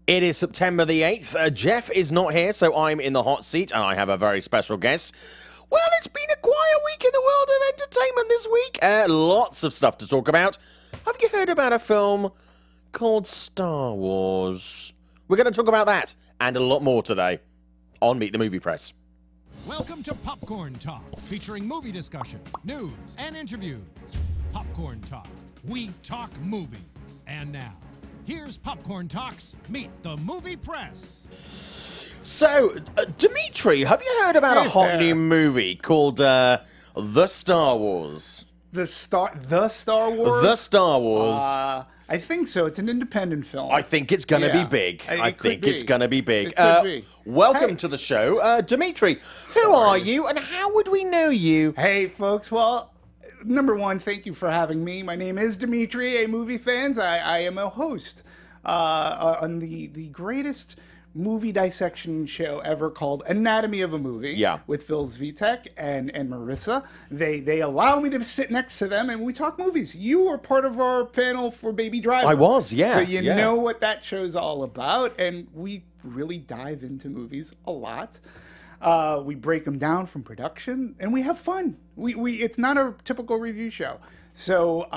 It is September the 8th. Jeff is not here, so I'm in the hot seat, and I have a very special guest. Well, it's been a quiet week in the world of entertainment this week. Lots of stuff to talk about. Have you heard about a film called Star Wars? We're going to talk about that and a lot more today on Meet the Movie Press. Welcome to Popcorn Talk, featuring movie discussion, news, and interviews. Popcorn Talk. We talk movies. And now, here's Popcorn Talk's Meet the Movie Press. So, Dimitri, have you heard about a hot new movie called The Star Wars? The Star Wars? The Star Wars. I think so. It's an independent film. I think it's going to be big. I think it's going to be big. It could be. Welcome to the show. Dimitri, who are you and how would we know you? Hey, folks. Well, number one, thank you for having me. My name is Dimitri, a movie fans. I am a host on the greatest movie dissection show ever called Anatomy of a Movie. Yeah. With Phil Zvitek and Marissa. They allow me to sit next to them and we talk movies. You were part of our panel for Baby Driver. I was, yeah. So you know what that show's all about, and we really dive into movies a lot. We break them down from production, and we have fun. It's not a typical review show. So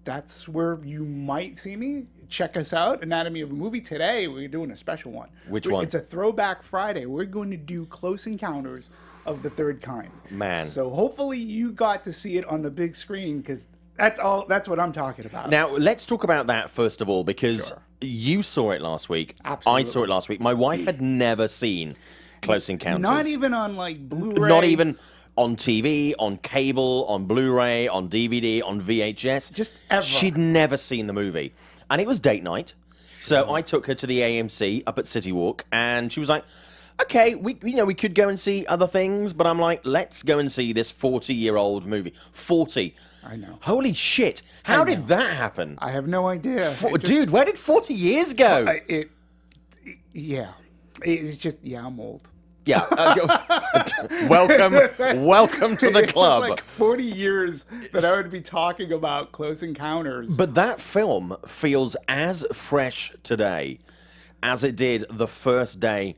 that's where you might see me. Check us out, Anatomy of a Movie. Today, we're doing a special one. Which one? It's a Throwback Friday. We're going to do Close Encounters of the Third Kind. Man. So hopefully you got to see it on the big screen, because that's what I'm talking about. Now, let's talk about that first of all, because you saw it last week. Absolutely. I saw it last week. My wife had never seen Close Encounters. Not even on, like, Blu-ray. Not even on TV, on cable, on Blu-ray, on DVD, on VHS. Just ever. She'd never seen the movie. And it was date night. So I took her to the AMC up at City Walk, and she was like, okay, we could go and see other things, but I'm like, let's go and see this 40-year-old movie. 40. I know. Holy shit. How did that happen? I have no idea. Dude, where did 40 years go? It's just, I'm old. Yeah. Welcome to the club. It's just like 40 years that I would be talking about Close Encounters. But that film feels as fresh today as it did the first day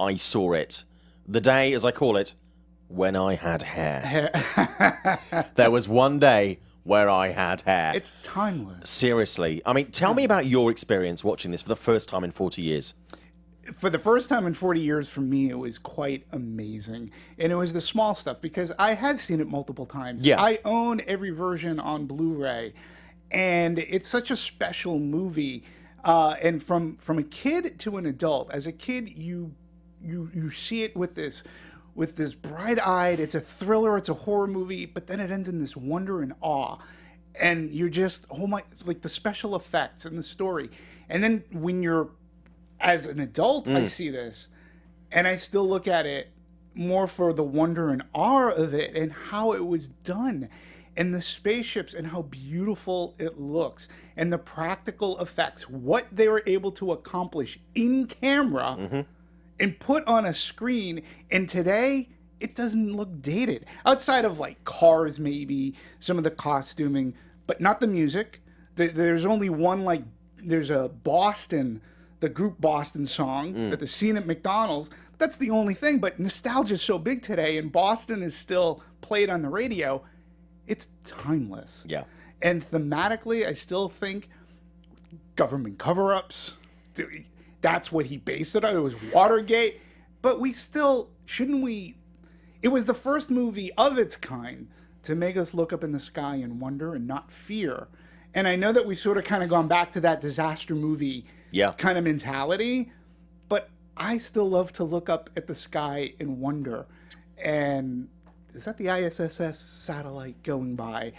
I saw it. The day, as I call it, when I had hair. There was one day where I had hair. It's timeless. Seriously. I mean, tell me about your experience watching this for the first time in 40 years. For the first time in 40 years, for me, it was quite amazing. And it was the small stuff, because I had seen it multiple times. Yeah. I own every version on Blu-ray. And it's such a special movie. And from a kid to an adult, as a kid, you see it with this bright-eyed, it's a thriller, it's a horror movie, but then it ends in this wonder and awe. And you're just, oh my, like the special effects and the story. And then when you're, as an adult, I see this, and I still look at it more for the wonder and awe of it and how it was done, and the spaceships and how beautiful it looks, and the practical effects, what they were able to accomplish in camera and put on a screen. And today, it doesn't look dated. Outside of, like, cars, maybe, some of the costuming, but not the music. There's only one, like, there's a Boston, the group Boston song at the scene at McDonald's. That's the only thing, but nostalgia is so big today, and Boston is still played on the radio. It's timeless. Yeah. And thematically, I still think government cover-ups, that's what he based it on. It was Watergate. But we still, shouldn't we, it was the first movie of its kind to make us look up in the sky and wonder and not fear. And I know that we've sort of kind of gone back to that disaster movie kind of mentality, but I still love to look up at the sky and wonder. And is that the ISS satellite going by?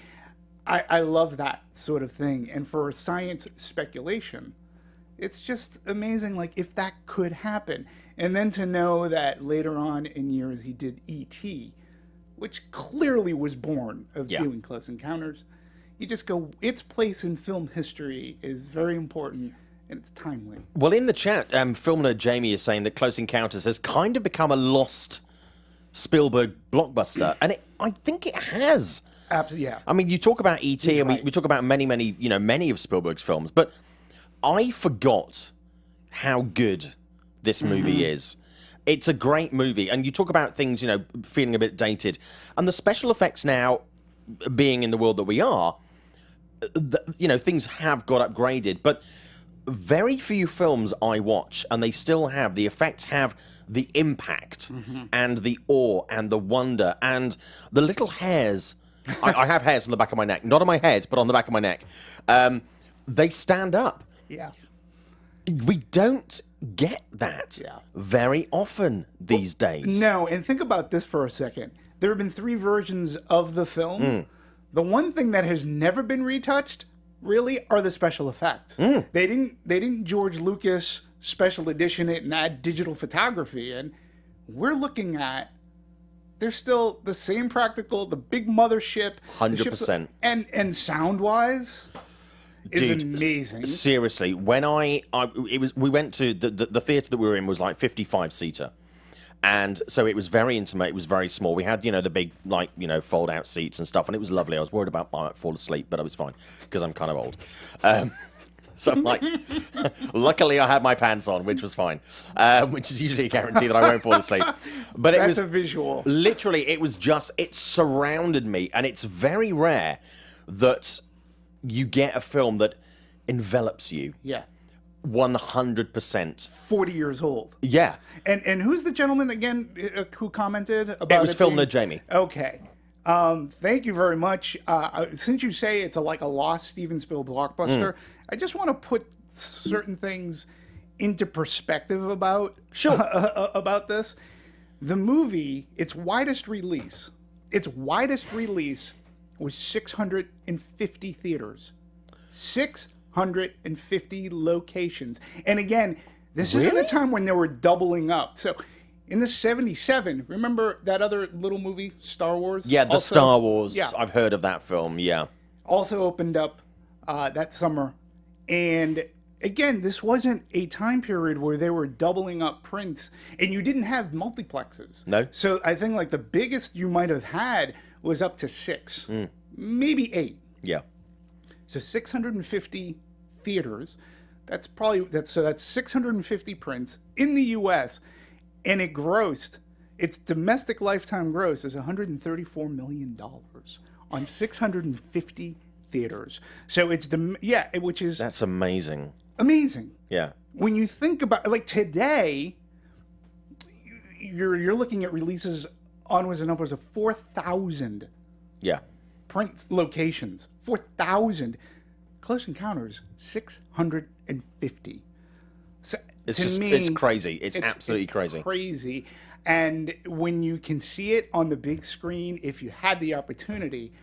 I love that sort of thing. And for science speculation, it's just amazing, like, if that could happen. And then to know that later on in years he did E.T., which clearly was born of doing Close Encounters. You just go, its place in film history is very important, and it's timely. Well, in the chat, film nerd Jamie is saying that Close Encounters has kind of become a lost Spielberg blockbuster, and I think it has. Absolutely, yeah. I mean, you talk about E.T., and we talk about many of Spielberg's films, but I forgot how good this movie is. It's a great movie, and you talk about things, you know, feeling a bit dated, and the special effects now, being in the world that we are, you know, things have got upgraded, but very few films I watch, and they still have, the effects have the impact and the awe and the wonder and the little hairs. I have hairs on the back of my neck, not on my head, but on the back of my neck. They stand up. Yeah. We don't get that very often these days. No, and think about this for a second. There have been 3 versions of the film. The one thing that has never been retouched, really, are the special effects. They didn't George Lucas special edition it and add digital photography in. We're looking at, they're still the same practical, the big mothership. 100%. And sound-wise, is Dude, amazing. Seriously, when we went to the theater that we were in was like 55-seater. And so it was very intimate, it was very small. We had, you know, the big, like, you know, fold-out seats and stuff, and it was lovely. I was worried about I might fall asleep, but I was fine, because I'm kind of old. So I'm like, luckily I had my pants on, which was fine, which is usually a guarantee that I won't fall asleep. But it was a visual. Literally, it was just, it surrounded me, and it's very rare that you get a film that envelops you. Yeah. 100%. 40 years old. Yeah. And who's the gentleman again who commented about it? Was Film Nerd Jamie. Okay. Thank you very much. Since you say it's like a lost Steven Spielberg blockbuster, I just want to put certain things into perspective about about this. The movie, its widest release was 650 theaters. 650 locations. And again, this isn't a time when they were doubling up. So in the 77, remember that other little movie, Star Wars? Yeah, the Star Wars. Yeah. I've heard of that film, yeah. Also opened up that summer. And again, this wasn't a time period where they were doubling up prints. And you didn't have multiplexes. No. So I think like the biggest you might have had was up to 6. Maybe 8. Yeah. So 650 theaters. That's 650 prints in the U.S. And it grossed, its domestic lifetime gross is $134 million on 650 theaters. So it's which is that's amazing. Amazing. Yeah. When you think about like today, you're looking at releases onwards and upwards of 4,000. Yeah. Print locations, 4,000. Close Encounters, 650. So, it's crazy. It's absolutely crazy. Crazy. And when you can see it on the big screen, if you had the opportunity,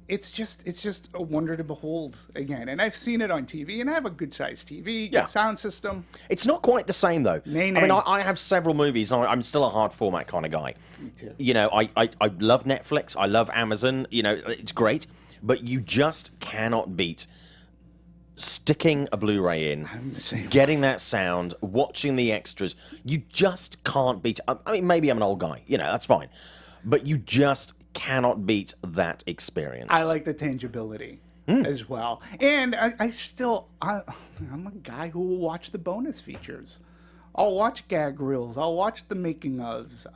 it's just a wonder to behold again. And I've seen it on TV, and I have a good-sized TV, good sound system. It's not quite the same, though. Nay. I mean, I have several movies. I'm still a hard format kind of guy. Me too. You know, I love Netflix. I love Amazon. You know, it's great. But you just cannot beat sticking a Blu-ray in, getting that sound, watching the extras. You just can't beat it. I mean, maybe I'm an old guy. You know, that's fine. But you just cannot beat that experience. I like the tangibility as well. And I'm a guy who will watch the bonus features. I'll watch gag reels. I'll watch the making ofs.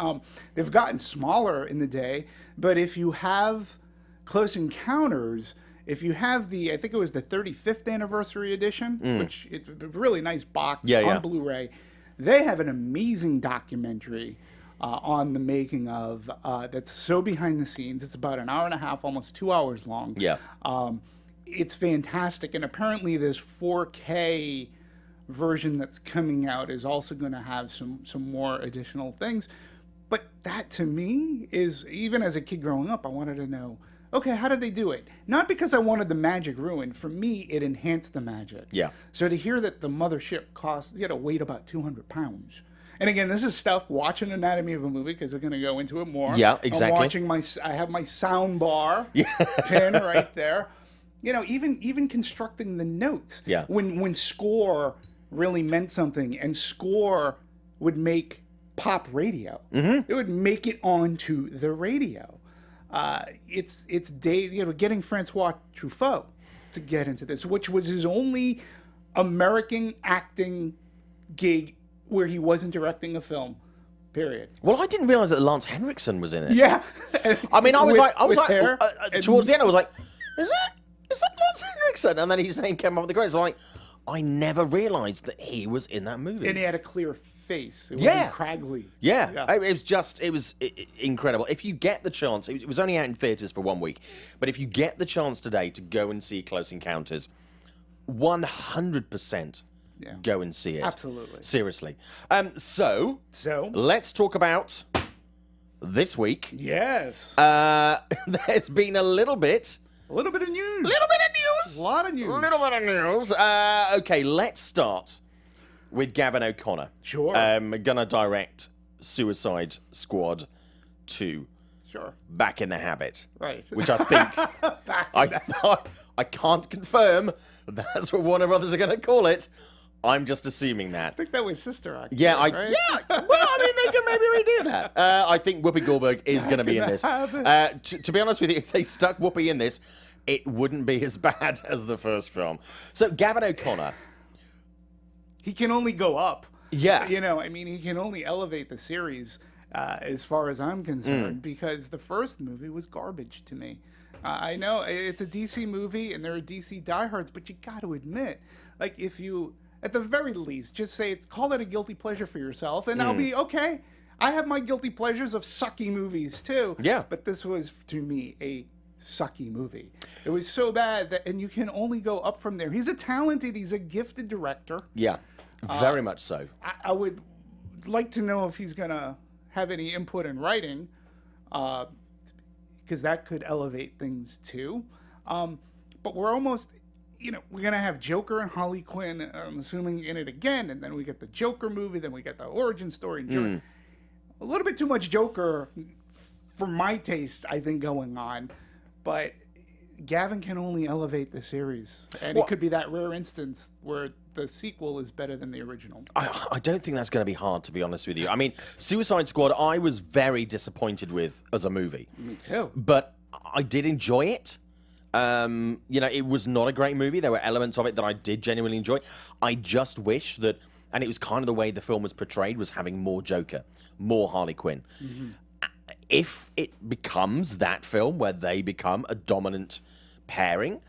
They've gotten smaller in the day, but if you have Close Encounters, if you have I think it was the 35th anniversary edition, which it's a really nice box on Blu-ray, they have an amazing documentary on the making of that's so behind the scenes. It's about an hour and a half, almost 2 hours long. Yeah. It's fantastic. And apparently this 4K version that's coming out is also going to have some more additional things. But that to me is, even as a kid growing up, I wanted to know, okay, how did they do it? Not because I wanted the magic ruined. For me, it enhanced the magic. Yeah. So to hear that the mothership weighed about 200 pounds. And again, this is stuff, watching Anatomy of a Movie, because we're going to go into it more. Yeah, exactly. I have my sound bar pin right there. You know, even constructing the notes. Yeah. When score really meant something, and score would make pop radio. It would make it onto the radio. It's days, getting Francois Truffaut to get into this, which was his only American acting gig where he wasn't directing a film. Period. Well, I didn't realize that Lance Henriksen was in it. Yeah. I mean, I was like, hair towards the end, I was like, is that Lance Henriksen? And then his name came up with the credits. I'm like, I never realized that he was in that movie. And he had a clear face. It wasn't craggly. Yeah. It was incredible. If you get the chance, it was only out in theaters for 1 week, but if you get the chance today to go and see Close Encounters, 100%. Yeah. Go and see it. Absolutely. Seriously. So let's talk about this week. Yes. There's been a little bit of news. A lot of news. Okay, let's start with Gavin O'Connor. Sure. Gonna direct Suicide Squad 2. Sure. Back in the Habit. Right. Which I think I can't confirm that's what Warner Brothers are gonna call it. I'm just assuming that. I think that was Sister Act. Yeah, right? Well, I mean, they can maybe redo that. I think Whoopi Goldberg is going to be in this. To be honest with you, if they stuck Whoopi in this, it wouldn't be as bad as the first film. So, Gavin O'Connor. He can only go up. Yeah. You know, I mean, he can only elevate the series as far as I'm concerned, because the first movie was garbage to me. I know it's a DC movie and there are DC diehards, but you got to admit, like, if you... at the very least, just say call it a guilty pleasure for yourself, and I'll be okay. I have my guilty pleasures of sucky movies too. Yeah. But this was, to me, a sucky movie. It was so bad that, and you can only go up from there. He's a gifted director. Yeah, very much so. I would like to know if he's gonna have any input in writing, because that could elevate things too. But we're almost. You know, we're going to have Joker and Harley Quinn, I'm assuming, in it again, and then we get the Joker movie, then we get the origin story. And a little bit too much Joker, for my taste, I think, going on. But Gavin can only elevate the series. And it could be that rare instance where the sequel is better than the original. I don't think that's going to be hard, to be honest with you. I mean, Suicide Squad, I was very disappointed with as a movie. Me too. But I did enjoy it. You know, it was not a great movie. There were elements of it that I did genuinely enjoy. I just wish that, and it was kind of the way the film was portrayed, was having more Joker, more Harley Quinn. If it becomes that film where they become a dominant pairing,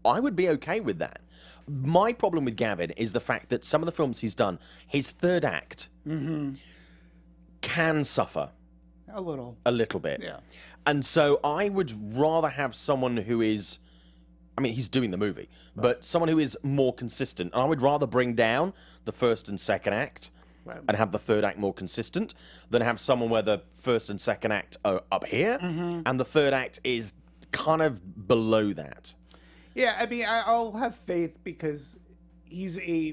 I would be okay with that. My problem with Gavin is the fact that some of the films he's done, his third act can suffer. A little. A little bit. Yeah. And so I would rather have someone who is, I mean, he's doing the movie, but someone who is more consistent. And I would rather bring down the first and second act and have the third act more consistent than have someone where the first and second act are up here and the third act is kind of below that. Yeah, I mean, I'll have faith because he's a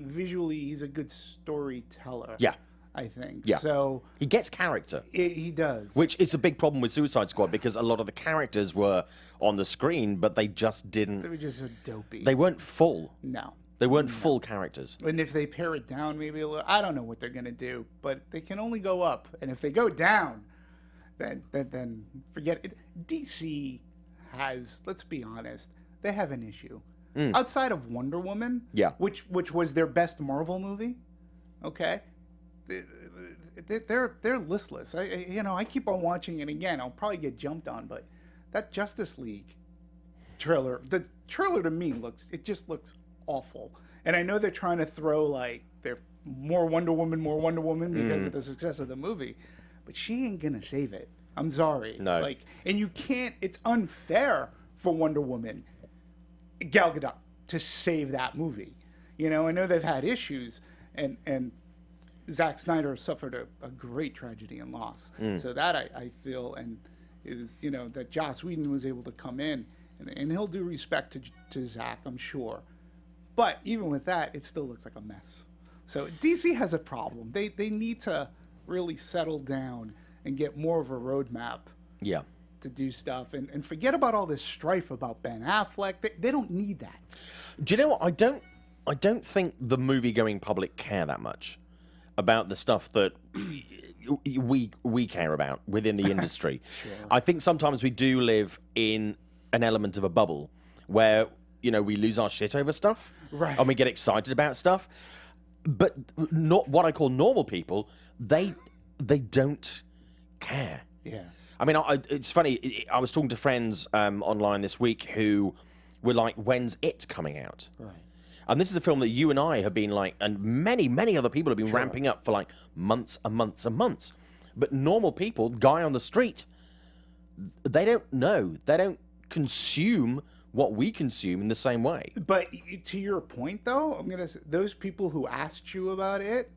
good storyteller. Yeah. I think. Yeah. So he gets character. He does. Which is a big problem with Suicide Squad because a lot of the characters were on the screen, but they just didn't. They were just so dopey. They weren't full. No. They weren't full characters. And if they pare it down maybe a little, I don't know what they're going to do, but they can only go up. And if they go down, then forget it. DC has, let's be honest, they have an issue. Outside of Wonder Woman, which was their best Marvel movie, okay? They're listless. I keep on watching it again. I'll probably get jumped on, but that Justice League trailer, the trailer to me looks awful. And I know they're trying to throw like they're more Wonder Woman because of the success of the movie, but she ain't gonna save it. I'm sorry. No. And you can't. It's unfair for Wonder Woman, Gal Gadot, to save that movie. I know they've had issues, and Zack Sneider suffered a great tragedy and loss. So that I feel, and it was, that Joss Whedon was able to come in, and he'll do respect to Zack, I'm sure. But even with that, it still looks like a mess. So DC has a problem. They need to really settle down and get more of a roadmap. Yeah. To do stuff and forget about all this strife about Ben Affleck. They don't need that. Do you know what? I don't think the movie-going public care that much about the stuff that we care about within the industry. Sure. I think sometimes we do live in an element of a bubble where we lose our shit over stuff, right? And we get excited about stuff. But not what I call normal people. They don't care. Yeah. I mean, it's funny. I was talking to friends online this week who were like, "When's It coming out?" Right. And this is a film that you and I have been like, and many other people have been ramping up for like months and months and months. But normal people, guy on the street, they don't know. They don't consume what we consume in the same way. But to your point, though, I'm gonna say those people who asked you about it,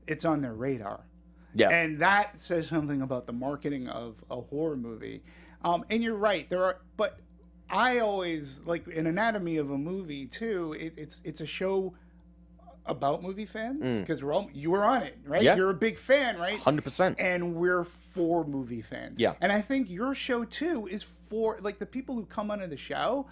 it's on their radar. Yeah. And that says something about the marketing of a horror movie. And you're right. But I always like an anatomy of a movie too. It's a show about movie fans because you were on it, right? Yeah. You're a big fan, right? 100%. And we're for movie fans. Yeah. And I think your show too is for like the people who come onto the show.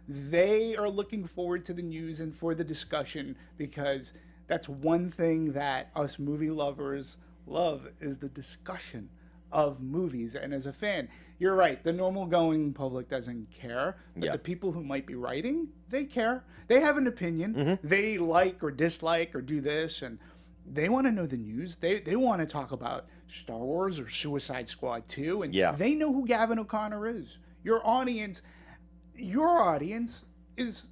They are looking forward to the news and for the discussion because that's one thing that us movie lovers love is the discussion of movies. And as a fan, you're right. The normal going public doesn't care, but the people who might be writing, they care. They have an opinion. They like or dislike or do this, and they want to know the news. They want to talk about Star Wars or Suicide Squad 2, and they know who Gavin O'Connor is. Your audience is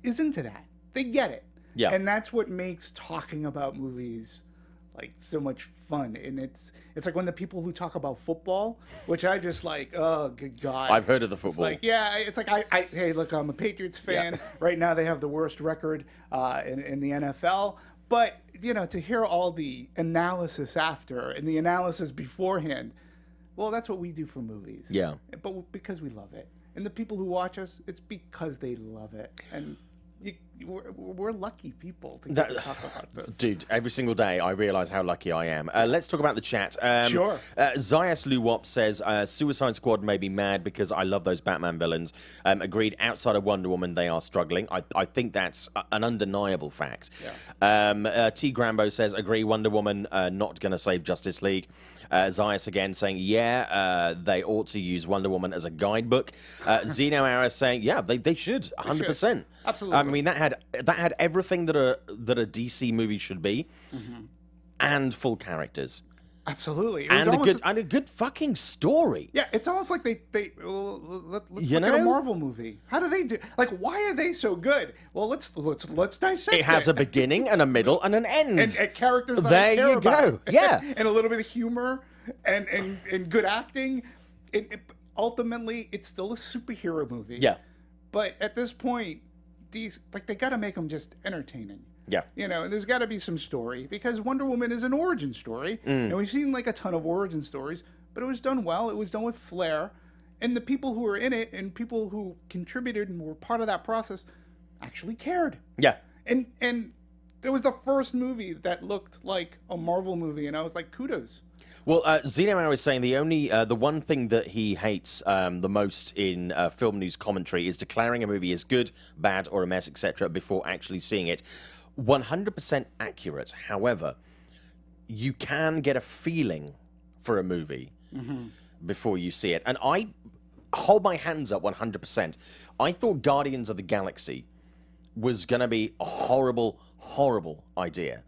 into that. They get it. Yeah. And that's what makes talking about movies like so much fun. And it's like when the people who talk about football, which I just like, oh good God. I've heard of the football. It's like, yeah, it's like hey, look, I'm a Patriots fan. Right now they have the worst record in the NFL. But, you know, to hear all the analysis after and the analysis beforehand, well, that's what we do for movies. Yeah. But because we love it. And the people who watch us, it's because they love it. And we're lucky people to get to talk about this. Dude, every single day I realize how lucky I am. Let's talk about the chat. Sure. Zayas Luwop says, Suicide Squad made me mad because I love those Batman villains. Agreed, outside of Wonder Woman, they are struggling. I think that's an undeniable fact. Yeah. T. Grambo says, agree, Wonder Woman not going to save Justice League. Zayas again saying, they ought to use Wonder Woman as a guidebook. Zeno Aris saying, they should, 100%. Absolutely. I mean, that had everything that a DC movie should be, and full characters. Absolutely. And a good fucking story. Yeah, it's almost like let's look at a Marvel movie. How do they do? Like, why are they so good? Well, let's dissect. It has a beginning and a middle and an end. And characters that there I care you about. go. Yeah, and a little bit of humor and good acting. Ultimately, it's still a superhero movie. Yeah. But at this point, they got to make them just entertaining. Yeah. You know, and there's got to be some story because Wonder Woman is an origin story. And we've seen like a ton of origin stories, but it was done well. It was done with flair. And the people who were in it and people who contributed and were part of that process actually cared. Yeah. And it was the first movie that looked like a Marvel movie. And I was like, kudos. Well, Zeno Mao is saying the one thing that he hates the most in film news commentary is declaring a movie as good, bad, or a mess, etc., before actually seeing it. 100% accurate. However, you can get a feeling for a movie before you see it. And I hold my hands up 100%. I thought Guardians of the Galaxy was going to be a horrible, horrible idea.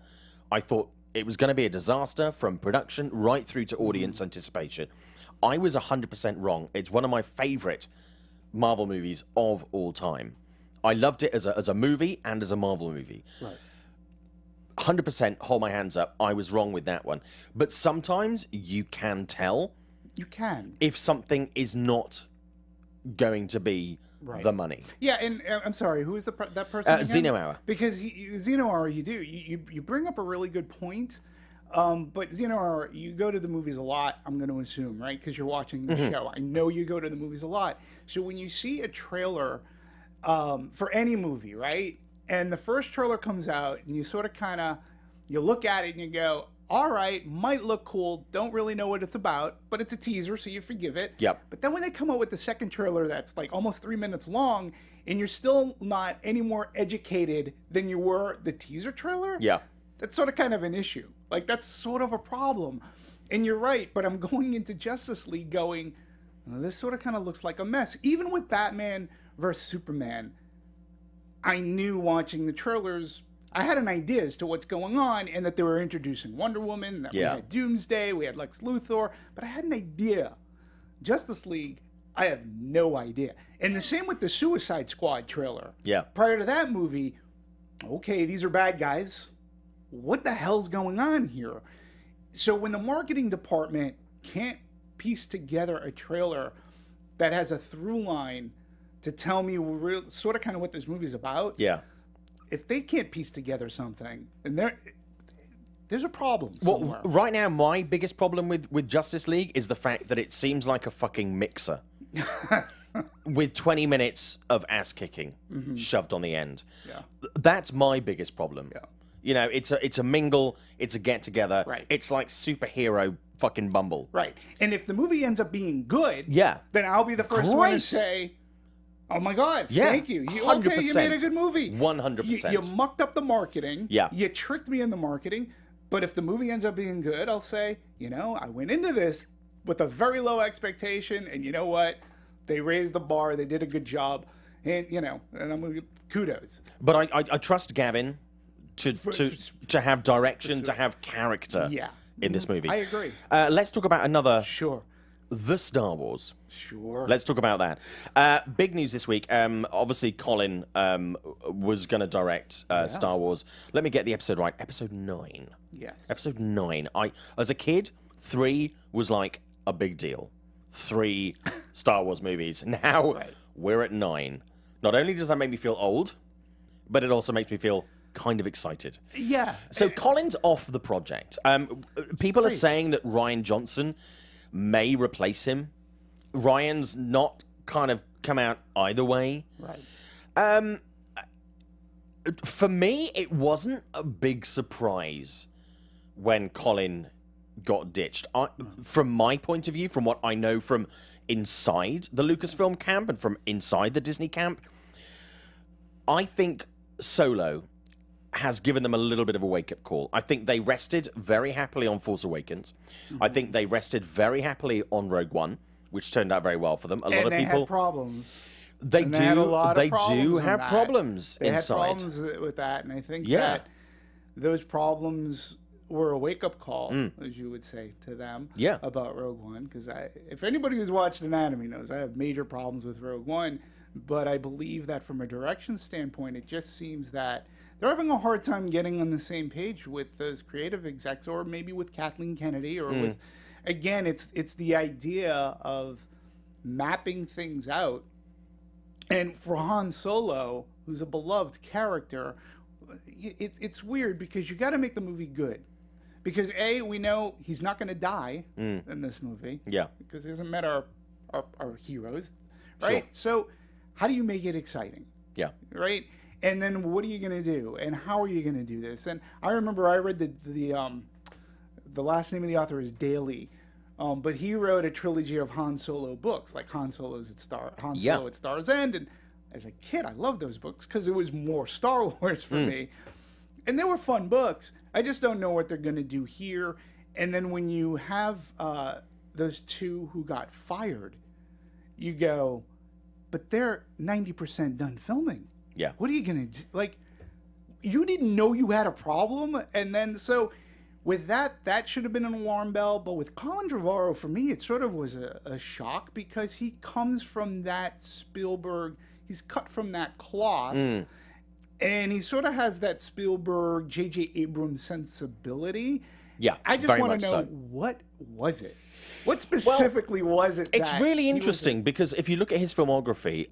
I thought it was going to be a disaster from production right through to audience anticipation. I was 100% wrong. It's one of my favorite Marvel movies of all time. I loved it as a movie and as a Marvel movie. Right. 100% hold my hands up. I was wrong with that one. But sometimes you can tell. You can. If something is not going to be the money. Yeah, and I'm sorry, who is that person again? Zeno Hour. Because Zeno Hour, you bring up a really good point. But Zeno Hour, you go to the movies a lot, I'm going to assume, right? Because you're watching the show. I know you go to the movies a lot. So when you see a trailer for any movie, right? And the first trailer comes out, and you sort of you look at it and you go, all right, might look cool, don't really know what it's about, but it's a teaser, so you forgive it. Yep. But then when they come out with the second trailer that's like almost 3 minutes long, and you're still not any more educated than you were the teaser trailer, that's sort of kind of an issue. Like, that's sort of a problem. And you're right, but I'm going into Justice League going, well, this sort of kind of looks like a mess. Even with Batman versus Superman, I knew watching the trailers, I had an idea as to what's going on, and that they were introducing Wonder Woman, that we had Doomsday, we had Lex Luthor, but I had an idea. Justice League, I have no idea. And the same with the Suicide Squad trailer. Yeah. Prior to that movie, okay, these are bad guys. What the hell's going on here? So when the marketing department can't piece together a trailer that has a through line to tell me sort of kind of what this movie's about, if they can't piece together something, and there's a problem somewhere. Well, right now, my biggest problem with Justice League is the fact that it seems like a fucking mixer with 20 minutes of ass kicking shoved on the end. Yeah. That's my biggest problem. Yeah. You know, it's a mingle, it's a get together. Right. It's like superhero fucking Bumble. Right. And if the movie ends up being good, Yeah. then I'll be the first one to say, oh my God, Yeah. thank you. Okay, 100%. you made a good movie. 100%. You mucked up the marketing. Yeah. You tricked me in the marketing. But if the movie ends up being good, I'll say, you know, I went into this with a very low expectation, and you know what? They raised the bar. They did a good job. And, you know, and I'm going to kudos. But I trust Gavin to have direction, to have character in this movie. I agree. Let's talk about another... Sure. The Star Wars. Sure. Let's talk about that. Big news this week. Obviously, Colin was going to direct Star Wars. Let me get the episode right. Episode 9. Yes. Episode 9. As a kid, 3 was like a big deal. 3 Star Wars movies. Now we're at 9. Not only does that make me feel old, but it also makes me feel kind of excited. Yeah. So Colin's off the project. People are saying that Rian Johnson may replace him. Ryan's not kind of come out either way. Right. For me, it wasn't a big surprise when Colin got ditched. From my point of view, from what I know from inside the Lucasfilm camp and from inside the Disney camp, I think Solo has given them a little bit of a wake-up call. I think they rested very happily on Force Awakens. I think they rested very happily on Rogue One, which turned out very well for them. A lot of people had problems. They do. Had a lot they of problems do on have that. problems They inside. had problems with that, and I think that those problems were a wake-up call, as you would say, to them about Rogue One. Because if anybody who's watched Anatomy knows, I have major problems with Rogue One. But I believe that from a direction standpoint, it just seems that they're having a hard time getting on the same page with those creative execs, or maybe with Kathleen Kennedy, or with, again, it's the idea of mapping things out. And for Han Solo, who's a beloved character, it's weird because you got to make the movie good. Because A, we know he's not going to die in this movie. Yeah. Because he hasn't met our heroes, right? Sure. So how do you make it exciting? Yeah. Right? And then what are you going to do? And how are you going to do this? And I remember I read the last name of the author is Daly, but he wrote a trilogy of Han Solo books, like Han Solo at Star's End. And as a kid, I loved those books because it was more Star Wars for me. And they were fun books. I just don't know what they're going to do here. And then when you have those two who got fired, you go, but they're 90% done filming. Yeah. What are you going to do? Like, you didn't know you had a problem. And then, so with that should have been an alarm bell. But with Colin Trevorrow, for me, it sort of was a shock because he comes from that Spielberg, he's cut from that cloth. And he sort of has that Spielberg, J.J. Abrams sensibility. Yeah, I just want to know, what was it? What specifically was it? It's really interesting because if you look at his filmography,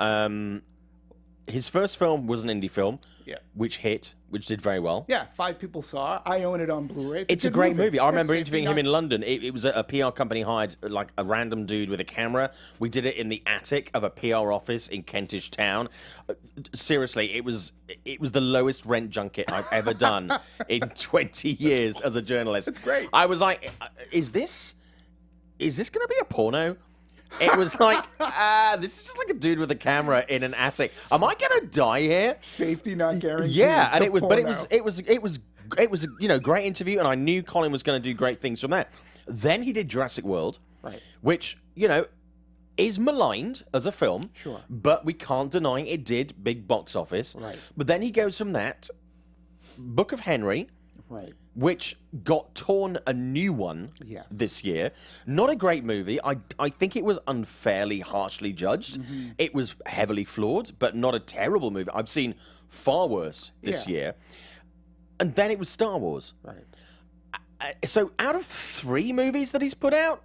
his first film was an indie film, which did very well. Yeah, 5 people saw it. I own it on Blu-ray. It's a great movie. I remember interviewing him in London. It was a PR company hired like a random dude with a camera. We did it in the attic of a PR office in Kentish Town. Seriously, it was the lowest rent junket I've ever done in 20 years as a journalist. It's great. I was like, is this going to be a porno? It was like, this is just like a dude with a camera in an attic. Am I gonna die here? Safety not guaranteed. Yeah, and it was great interview, and I knew Colin was going to do great things from that. Then he did Jurassic World, which is maligned as a film, but we can't deny it did big box office. Right. But then he goes from that Book of Henry, Right. which got torn a new one Yes. this year. Not a great movie. I think it was unfairly, harshly judged. It was heavily flawed, but not a terrible movie. I've seen far worse this year. And then it was Star Wars. Right. So out of 3 movies that he's put out,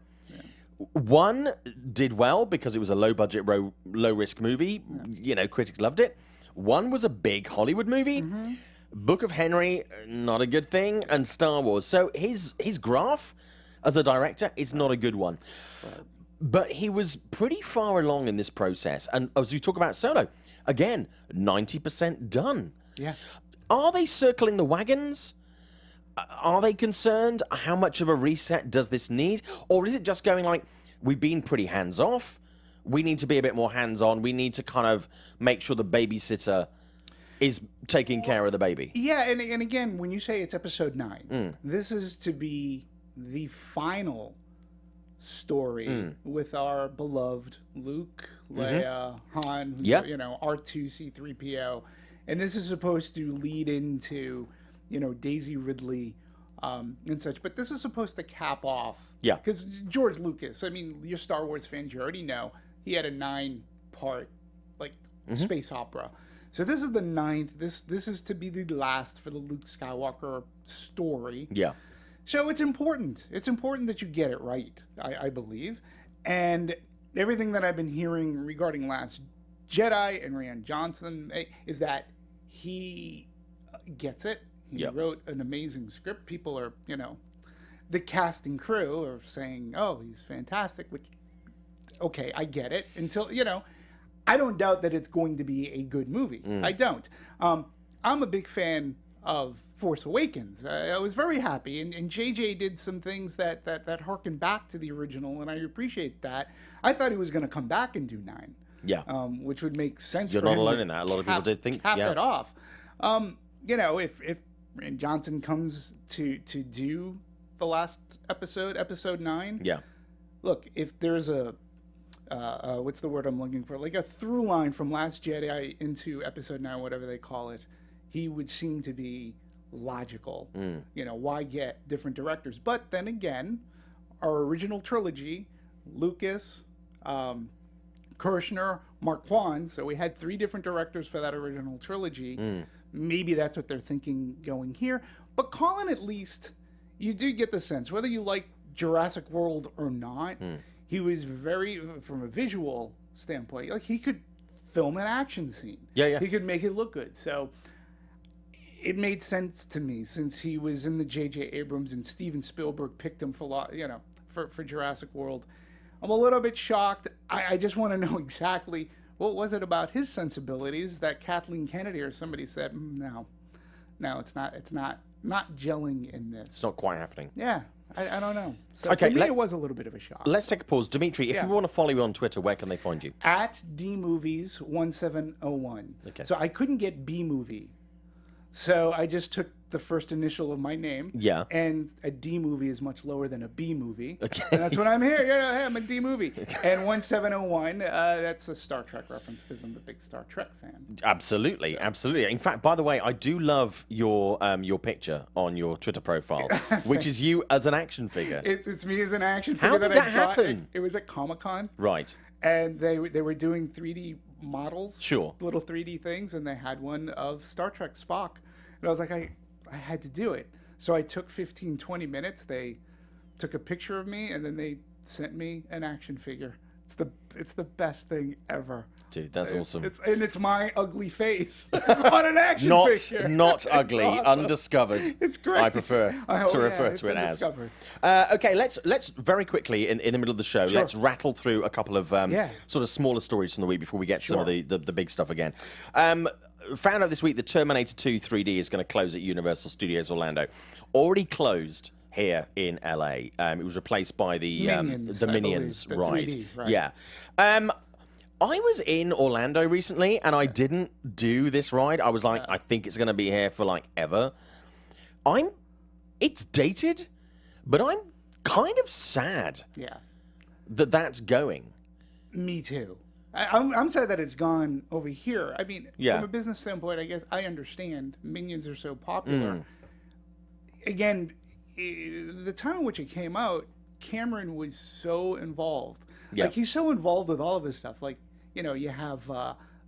one did well because it was a low-budget, low-risk movie. You know, critics loved it. One was a big Hollywood movie. Book of Henry, not a good thing. And Star Wars. So his graph as a director is not a good one. But he was pretty far along in this process. And as we talk about Solo, again, 90% done. Yeah. Are they circling the wagons? Are they concerned? How much of a reset does this need? Or is it just going like, we've been pretty hands-off, we need to be a bit more hands-on, we need to kind of make sure the babysitter is taking care of the baby? Yeah, and again, when you say it's episode 9, this is to be the final story with our beloved Luke, Leia, Han, Yep. you know, R2, C3PO. And this is supposed to lead into, you know, Daisy Ridley and such. But this is supposed to cap off. Yeah. Because George Lucas, I mean, you're Star Wars fans, you already know, he had a 9-part, like, space opera. So this is the 9th. This is to be the last for the Luke Skywalker story. Yeah. So it's important. It's important that you get it right, I believe. And everything that I've been hearing regarding Last Jedi and Rian Johnson is that he gets it. He wrote an amazing script. People are, you know, the cast and crew are saying, oh, he's fantastic, which, okay, I get it. Until, you know, I don't doubt that it's going to be a good movie. I don't. I'm a big fan of Force Awakens. I was very happy, and JJ did some things that harken back to the original, and I appreciate that. I thought he was going to come back and do 9. Yeah. Which would make sense. You're for not him alone to in that. A lot of people did think, cap yeah. it off. You know, if Rian Johnson comes to do the last episode 9. Yeah. Look, if there's a what's the word I'm looking for? Like a through line from Last Jedi into episode 9, whatever they call it, he would seem to be logical. You know, why get different directors? But then again, our original trilogy, Lucas, Kirshner, Marquand, so we had 3 different directors for that original trilogy. Maybe that's what they're thinking going here. But Colin, at least, you do get the sense, whether you like Jurassic World or not, he was very, from a visual standpoint, like he could film an action scene. Yeah. He could make it look good. So it made sense to me, since he was in the J.J. Abrams and Steven Spielberg picked him for, you know, for Jurassic World. I'm a little bit shocked. I just want to know exactly what was it about his sensibilities that Kathleen Kennedy or somebody said, no, it's not gelling in this. It's not quite happening. Yeah, I don't know. So Okay, for me, it was a little bit of a shock. Let's take a pause. Dimitri, if Yeah. people want to follow you on Twitter, where can they find you? At DMovies1701. Okay. So I couldn't get B movie. So I just took the first initial of my name. Yeah. And a D movie is much lower than a B movie. Okay. And that's what I'm here. Yeah, hey, I'm a D movie. And 1701, that's a Star Trek reference because I'm a big Star Trek fan. Absolutely. In fact, by the way, I do love your picture on your Twitter profile, which is you as an action figure. It's me as an action figure. How did that I got. happen? It was at Comic-Con. Right. And they were doing 3D models. Sure. Little 3D things, and they had one of Star Trek Spock. And I was like, I had to do it. So I took 15, 20 minutes. They took a picture of me, and then they sent me an action figure. It's the best thing ever. Dude, that's awesome. It's my ugly face on an action figure. Not ugly, awesome. undiscovered. It's great. I prefer to refer to it as. Okay, let's very quickly in the middle of the show, let's rattle through a couple of sort of smaller stories from the week before we get to some of the big stuff again. Found out this week that Terminator 2 3D is going to close at Universal Studios Orlando. Already closed here in LA. It was replaced by the Minions the ride. 3D, right. Yeah. I was in Orlando recently, and I didn't do this ride. I was like, I think it's going to be here for like ever. It's dated, but I'm kind of sad. Yeah. That's going. Me too. I'm sad that it's gone over here. I mean, Yeah. from a business standpoint, I guess I understand. Minions are so popular. Again, the time in which it came out, Cameron was so involved. Yeah. Like, he's so involved with all of his stuff. Like, you know, you have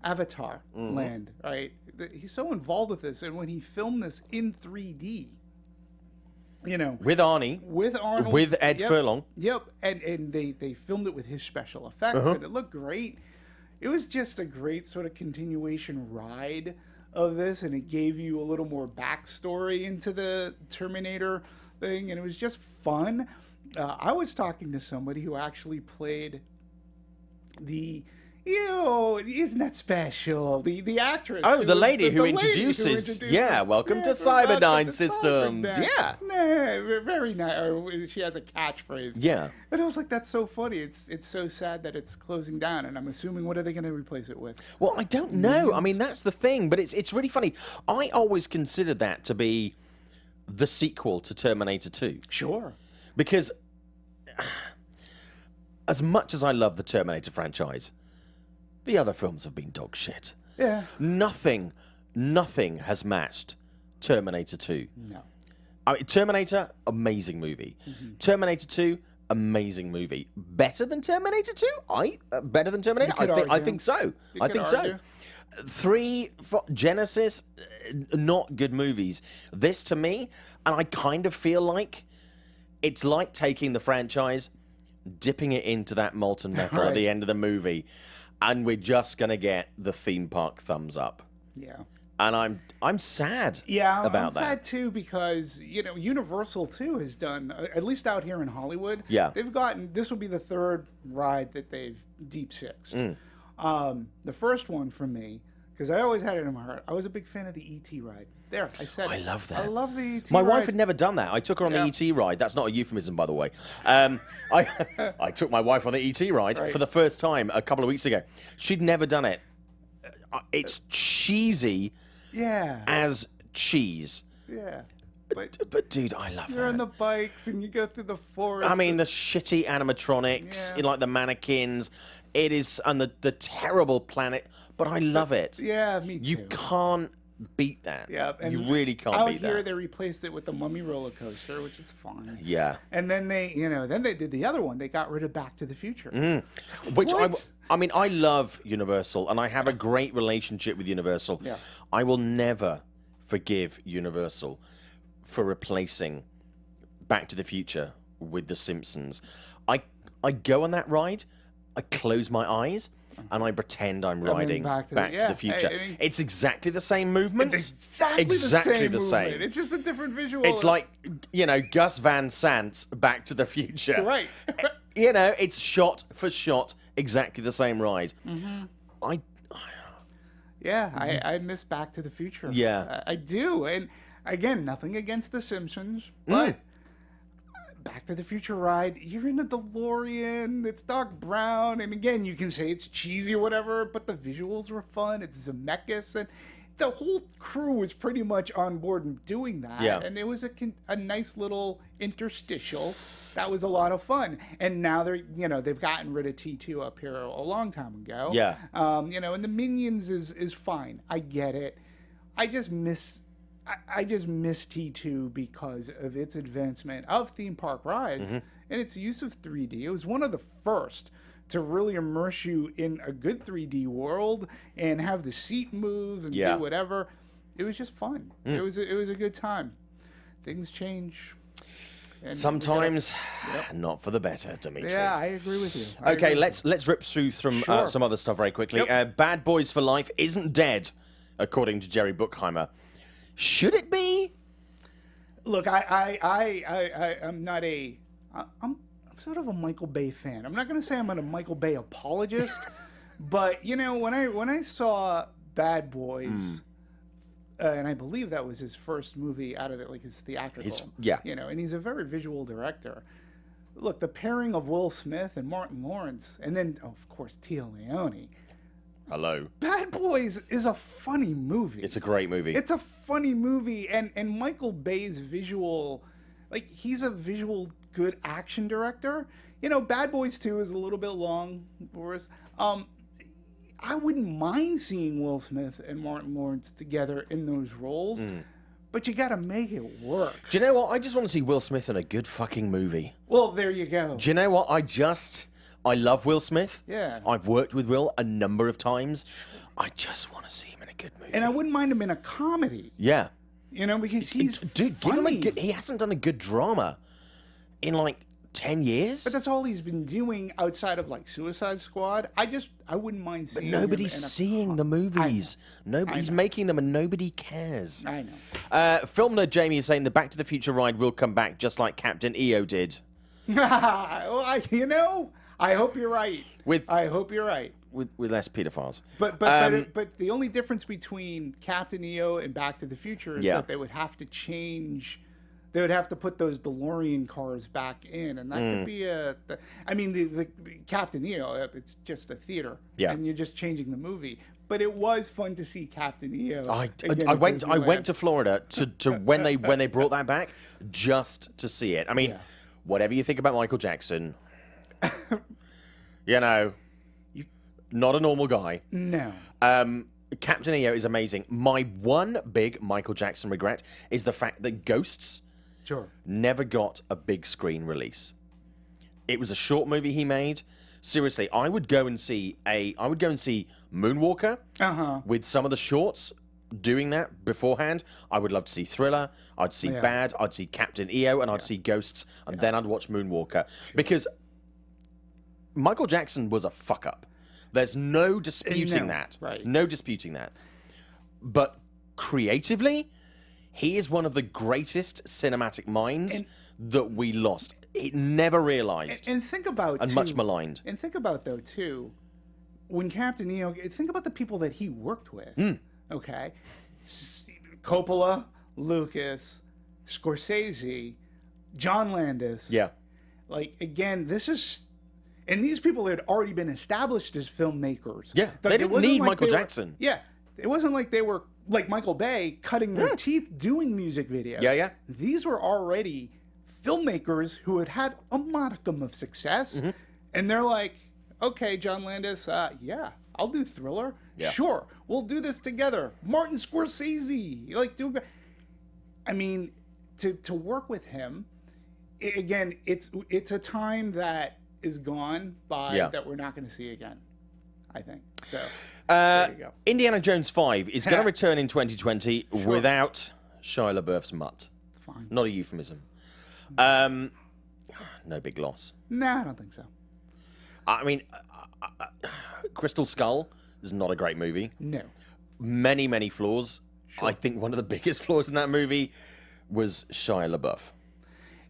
Avatar Land, right? He's so involved with this. And when he filmed this in 3D, you know, With Arnie. with Arnold, With Ed Furlong. Yep, and they filmed it with his special effects, and it looked great. It was just a great sort of continuation ride of this, and it gave you a little more backstory into the Terminator thing, and it was just fun. I was talking to somebody who actually played the... isn't that special? The actress. Oh, the lady who lady introduces. Yeah, welcome to Cyberdyne Systems. Yeah. Nah, very nice. She has a catchphrase. Yeah. And I was like, that's so funny. It's so sad that it's closing down, and I'm assuming, what are they going to replace it with? Well, I don't know. I mean, that's the thing, but it's really funny. I always considered that to be the sequel to Terminator 2. Sure. Because as much as I love the Terminator franchise, the other films have been dog shit. Yeah. Nothing has matched Terminator 2. No. I mean, Terminator, amazing movie. Terminator 2, amazing movie. Better than Terminator 2? Better than Terminator? I think so. I think so. 3, Genesis, not good movies. This, to me, and I kind of feel like it's like taking the franchise, dipping it into that molten metal at the end of the movie, and we're just gonna get the theme park thumbs up. Yeah. And I'm sad. Yeah, about I'm sad too, because, you know, Universal too has done, at least out here in Hollywood. Yeah. They've gotten, this will be the third ride that they've deep sixed. The first one for me, because I always had it in my heart, I was a big fan of the E.T. ride. There, I said it. I love that. I love the E.T. My ride. wife had never done that. I took her on the E.T. ride. That's not a euphemism, by the way. I took my wife on the E.T. ride for the first time a couple of weeks ago. She'd never done it. It's cheesy as cheese. Yeah. But dude, I love You're that. on the bikes and you go through the forest. I mean, the shitty animatronics, in like the mannequins, it is, and the terrible planet, but I love it. Yeah, me too. You can't beat that. Yeah, and you really can't out beat here that. they replaced it with the Mummy roller coaster, which is fine. Yeah. And then they did the other one. They got rid of Back to the Future. Which What? I mean, I love Universal, and I have a great relationship with Universal. Yeah. I will never forgive Universal for replacing Back to the Future with The Simpsons. I go on that ride, I close my eyes, and I pretend I'm riding Back to the Future. It's exactly the same movement. It's exactly the same. It's just a different visual. It's like, you know, Gus Van Sant's Back to the Future. Right. You know, it's shot for shot, exactly the same ride. I miss Back to the Future. Yeah. I do. And again, nothing against The Simpsons, but Back to the Future ride, you're in a DeLorean, it's Doc Brown, and again, you can say it's cheesy or whatever, but the visuals were fun, it's Zemeckis, and the whole crew was pretty much on board in doing that, and it was a nice little interstitial that was a lot of fun. And now they've gotten rid of T2 up here a long time ago. Yeah. And the Minions is fine. I get it. I just miss T2 because of its advancement of theme park rides and its use of 3D. It was one of the first to really immerse you in a good 3D world and have the seat move and do whatever. It was just fun. It was a good time. Things change. And sometimes not for the better, Dimitri. Yeah, I agree with you. Okay, let's rip through some other stuff very quickly. Bad Boys for Life isn't dead, according to Jerry Bruckheimer. Should it be? Look, I'm not a... I'm sort of a Michael Bay fan. I'm not going to say I'm a Michael Bay apologist, but, you know, when I saw Bad Boys, and I believe that was his first movie out of it, like his theatrical. You know, and he's a very visual director. Look, the pairing of Will Smith and Martin Lawrence, and then, of course, Tia Leone. Hello. Bad Boys is a funny movie. It's a great movie. It's a funny movie, and Michael Bay's visual, like, he's a visual good action director. You know, Bad Boys 2 is a little bit long for us. I wouldn't mind seeing Will Smith and Martin Lawrence together in those roles, but you got to make it work. Do you know what? I just want to see Will Smith in a good fucking movie. Well, there you go. Do you know what? I love Will Smith. Yeah. I've worked with Will a number of times. I just want to see him in a good movie. And I wouldn't mind him in a comedy. Yeah. You know, because he's Dude, funny. give him a good... He hasn't done a good drama in, like, 10 years. But that's all he's been doing outside of, like, Suicide Squad. I wouldn't mind seeing him Nobody's in a seeing the movies. Nobody's making them and nobody cares. I know. Film nerd Jamie is saying the Back to the Future ride will come back just like Captain EO did. Well, I hope you're right. I hope you're right. With less pedophiles. But the only difference between Captain EO and Back to the Future is that they would have to change. They would have to put those DeLorean cars back in, and that could be the Captain EO. It's just a theater, and you're just changing the movie. But it was fun to see Captain EO. I went to Florida to when they brought that back just to see it. I mean, whatever you think about Michael Jackson, you know. Not a normal guy. No. Captain EO is amazing. My one big Michael Jackson regret is the fact that Ghosts never got a big screen release. It was a short movie he made. Seriously, I would go and see Moonwalker with some of the shorts doing that beforehand. I would love to see Thriller. I'd see Bad. I'd see Captain EO, and I'd see Ghosts, and then I'd watch Moonwalker because Michael Jackson was a fuck up. There's no disputing that. Right. No disputing that. But creatively, he is one of the greatest cinematic minds that we lost. It never realized. And think about and much maligned. And think about though too, when Captain EO. Think about the people that he worked with. Okay, Coppola, Lucas, Scorsese, John Landis. Yeah. Like again, this is. And these people had already been established as filmmakers. Yeah, they didn't need Michael Jackson. Yeah, it wasn't like they were like Michael Bay cutting their teeth doing music videos. Yeah, yeah. These were already filmmakers who had had a modicum of success, and they're like, "Okay, John Landis, yeah, I'll do Thriller. Yeah. Sure, we'll do this together." Martin Scorsese, I mean, to work with him, again, it's a time that is gone by that we're not going to see again, I think. So, there you go. Indiana Jones 5 is going to return in 2020 without Shia LaBeouf's mutt. Fine. Not a euphemism. No big loss. Nah, I don't think so. I mean, Crystal Skull is not a great movie. No. Many, many flaws. I think one of the biggest flaws in that movie was Shia LaBeouf.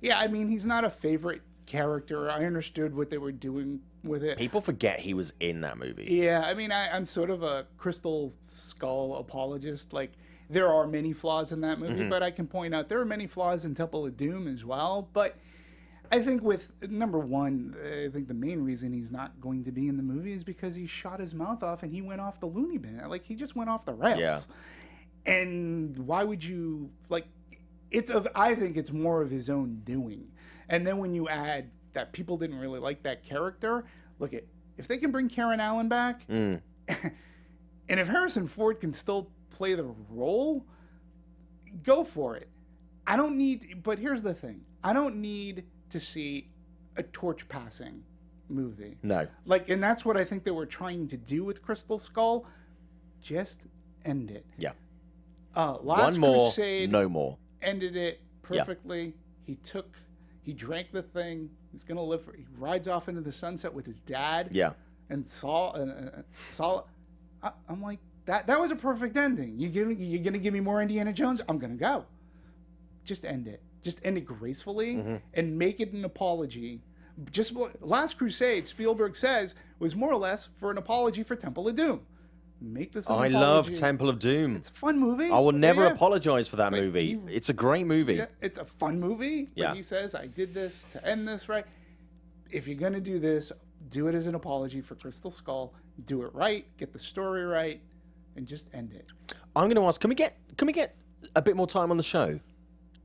Yeah, I mean, he's not a favorite character. I understood what they were doing with it. People forget he was in that movie. Yeah, I mean, I'm sort of a Crystal Skull apologist. Like, there are many flaws in that movie, but I can point out there are many flaws in Temple of Doom as well. But I think with, number one, I think the main reason he's not going to be in the movie is because he shot his mouth off and he went off the loony bin. Like, he just went off the rails. Yeah. And why would you, like, I think it's more of his own doing. And then when you add that people didn't really like that character, if they can bring Karen Allen back, and if Harrison Ford can still play the role, go for it. But here's the thing. I don't need to see a torch passing movie. No. And that's what I think they were trying to do with Crystal Skull. Just end it. Yeah. Last One more, Crusade no more. ended it perfectly. Yeah. He drank the thing. He's gonna live. He rides off into the sunset with his dad. Yeah. And Saul. I'm like that was a perfect ending. You're gonna give me more Indiana Jones? I'm gonna go. Just end it. Just end it gracefully and make it an apology. Just Last Crusade, Spielberg says, was more or less for an apology for Temple of Doom. Make this an apology. I love Temple of Doom. It's a fun movie. I will never apologize for that movie. It's a great movie. Yeah, it's a fun movie. But he says, I did this to end this right. If you're going to do this, do it as an apology for Crystal Skull. Do it right. Get the story right. And just end it. I'm going to ask, can we get a bit more time on the show?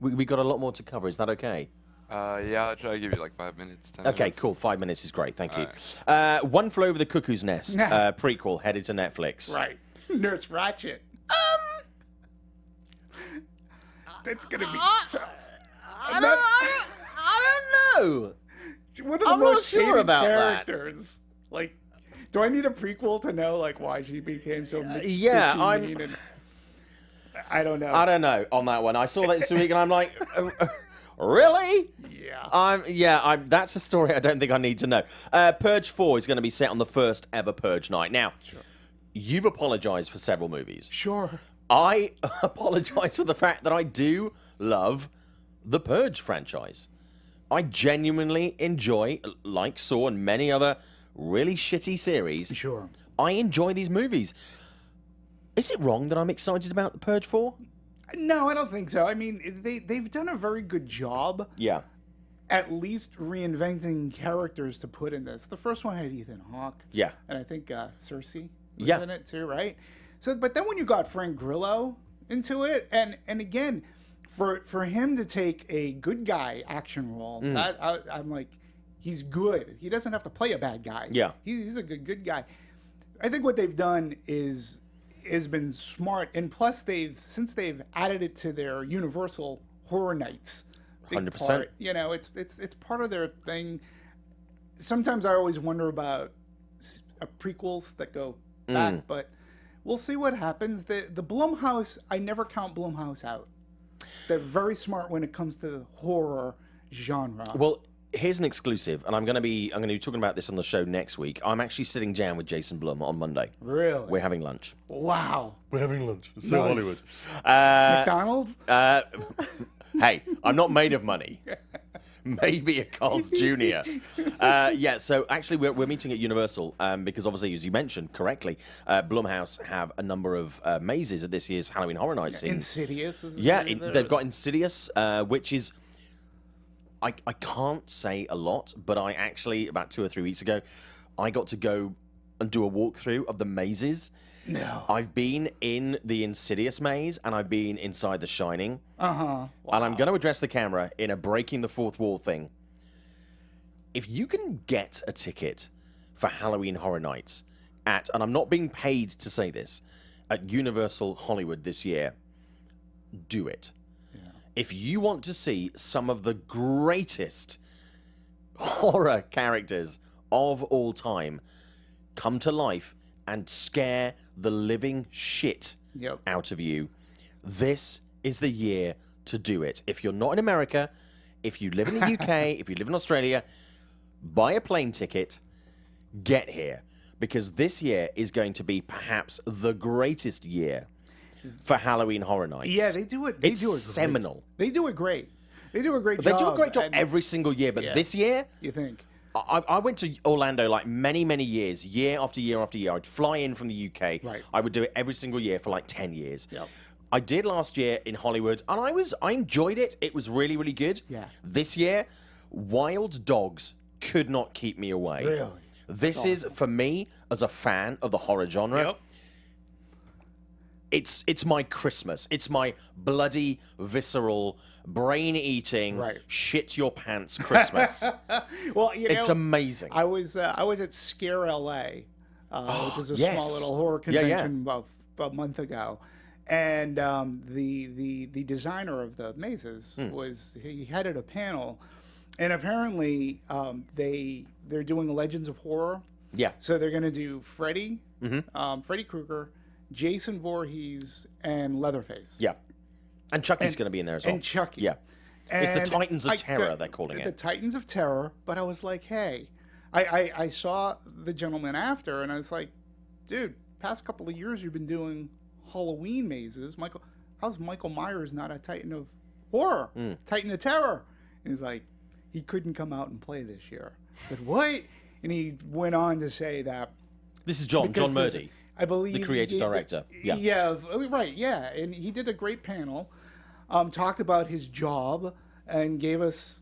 We got a lot more to cover. Is that okay? Yeah, I'll try to give you like 5 minutes. 10 Okay, minutes. cool. 5 minutes is great. Thank you. Alright. One Flew Over the Cuckoo's Nest prequel headed to Netflix. Right. Nurse Ratchet. That's gonna be tough. I don't know. One of the I'm not most sure hated about that. characters. Like, do I need a prequel to know like why she became so yeah, bitchy, mean, and I don't know. I don't know on that one. I saw that this week and I'm like, really? Yeah. That's a story I don't think I need to know. Purge 4 is going to be set on the first ever Purge night. Now, you've apologized for several movies. Sure. I apologize for the fact that I do love the Purge franchise. I genuinely enjoy, like Saw and many other really shitty series. Sure. I enjoy these movies. Is it wrong that I'm excited about the Purge 4? No, I don't think so. I mean, they've done a very good job. Yeah. At least reinventing characters to put in this. The first one had Ethan Hawke. Yeah. And I think Cersei was Yeah. in it too, right? So, but then when you got Frank Grillo into it, and again, for him to take a good guy action role, I'm like, he's good. He doesn't have to play a bad guy. Yeah. He's a good guy. I think what they've done has been smart, and plus since they've added it to their Universal Horror Nights. 100%. Part, you know, it's part of their thing. Sometimes I always wonder about prequels that go back, but we'll see what happens. The Blumhouse, I never count Blumhouse out. They're very smart when it comes to the horror genre. Well, here's an exclusive, and I'm going to be talking about this on the show next week. I'm actually sitting down with Jason Blum on Monday. Really? We're having lunch. Wow. We're having lunch. So Nice. Hollywood. McDonald's? Hey, I'm not made of money. Maybe a Carl's Jr. Yeah, so actually we're meeting at Universal because obviously, as you mentioned correctly, Blumhouse have a number of mazes at this year's Halloween Horror Nights. Insidious? They've got Insidious, which is... I can't say a lot, but I actually, about 2 or 3 weeks ago, I got to go and do a walkthrough of the mazes. No. I've been in the Insidious maze, and I've been inside The Shining. Wow. And I'm going to address the camera in a breaking the fourth wall thing. If you can get a ticket for Halloween Horror Nights and I'm not being paid to say this, at Universal Hollywood this year, do it. If you want to see some of the greatest horror characters of all time come to life and scare the living shit out of you, this is the year to do it. If you're not in America, if you live in the UK, if you live in Australia, buy a plane ticket, get here. Because this year is going to be perhaps the greatest year for Halloween Horror Nights. Yeah, they do it. It's seminal. They do it great. They do a great They job. do a great job and every single year, but this year, you think? I went to Orlando like many, many years, year after year after year. I'd fly in from the UK. Right. I would do it every single year for like 10 years. Yep. I did last year in Hollywood, and I enjoyed it. It was really, really good. Yeah. This year, Wild Dogs could not keep me away. Really? This is, for me, as a fan of the horror genre, Yep. it's my Christmas. It's my bloody, visceral, brain-eating, shit your pants Christmas. Well, it's amazing. I was at Scare LA, which is a small little horror convention about a month ago, and the designer of the mazes he headed a panel, and apparently they're doing Legends of Horror. Yeah. So they're going to do Freddy, Freddy Krueger, Jason Voorhees, and Leatherface. Yeah. And Chucky's going to be in there as well. And Chucky. Yeah. It's the And Titans of Terror, they're calling The it. Titans of Terror, but I was like, hey, I saw the gentleman after, and I was like, dude, past couple of years you've been doing Halloween mazes. How's Michael Myers not a Titan of Horror? Titan of Terror? And he's like, he couldn't come out and play this year. I said, what? And he went on to say that... This is John Murdy. I believe the creative director. Yeah. Yeah, right, yeah. And he did a great panel, talked about his job, and gave us,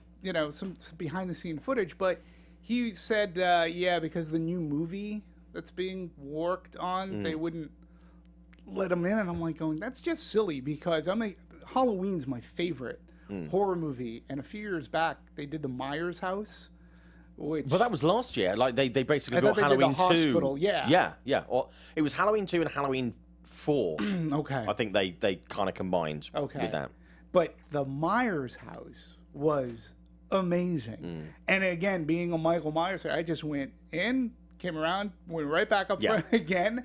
some behind-the-scene footage. But he said, because the new movie that's being worked on, they wouldn't let him in. And I'm like going, that's just silly, because Halloween's my favorite horror movie. And a few years back, they did the Myers house, which... But that was last year. Like, they basically I got thought they did Halloween the 2. hospital, yeah. Yeah. Or, it was Halloween 2 and Halloween 4. Okay. I think they kind of combined Okay. with that. But the Myers house was amazing. And again, being a Michael Myers fan, I just went in, came around, went right back up front again.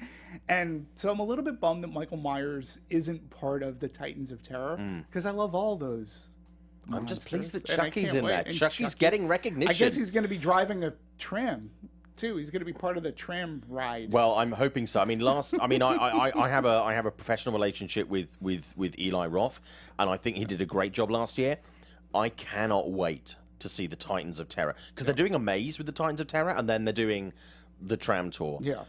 And so I'm a little bit bummed that Michael Myers isn't part of the Titans of Terror, because I love all those I'm just pleased that monsters, and I Chucky's can't in wait. there. And Chucky's Chucky- getting recognition. I guess he's going to be driving a tram too. He's going to be part of the tram ride. Well, I'm hoping so. I mean, I have a professional relationship with Eli Roth, and I think he did a great job last year. I cannot wait to see the Titans of Terror, because they're doing a maze with the Titans of Terror, and then they're doing the tram tour. Yeah.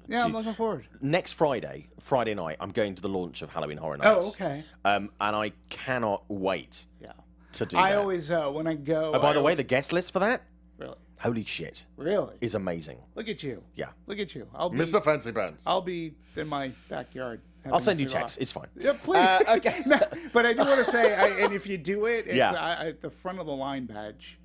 Yeah, I'm looking forward. Next Friday night, I'm going to the launch of Halloween Horror Oh, Nights. okay. And I cannot wait Yeah. to do I that. always, when I go... Oh, by I the way, always- the guest list for that, Really? holy shit, Really? is amazing. Look at you. Yeah. Look at you. I'll be, Mr. Fancy Pants. I'll be in my backyard. I'll send you having a texts. It's fine. cigar. Yeah, please. Okay. No, but I do want to say, and if you do it, it's Yeah. the front of the line badge.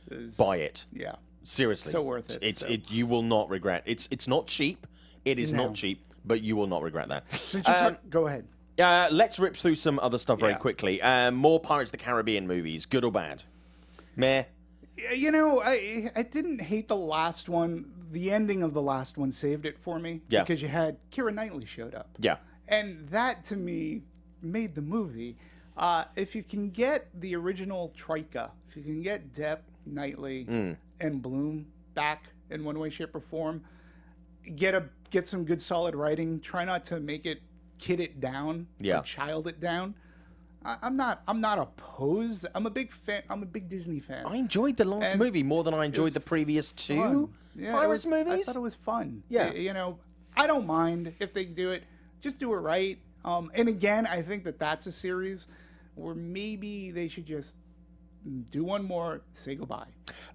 Is, Buy it. Yeah. Seriously. So worth it, so. You will not regret. It's not cheap. It is No. not cheap, but you will not regret that. Since you go ahead. Let's rip through some other stuff very Yeah. quickly. More Pirates of the Caribbean movies, good or bad? Meh. You know, I didn't hate the last one. The ending of the last one saved it for me. Yeah. Because you had Keira Knightley showed up. Yeah. And that, to me, made the movie. If you can get the original Troika, if you can get Depp, Knightley, and Bloom back in one way, shape, or form, get some good solid writing. Try not to make it kid it down, Yeah. or child it down. I'm not opposed. I'm a big fan. I'm a big Disney fan. I enjoyed the last And movie more than I enjoyed was the previous two Fun. Yeah, Pirates I movies. thought it was fun. Yeah. You know, I don't mind if they do it. Just do it right. And again, I think that's a series where maybe they should just do one more, say goodbye.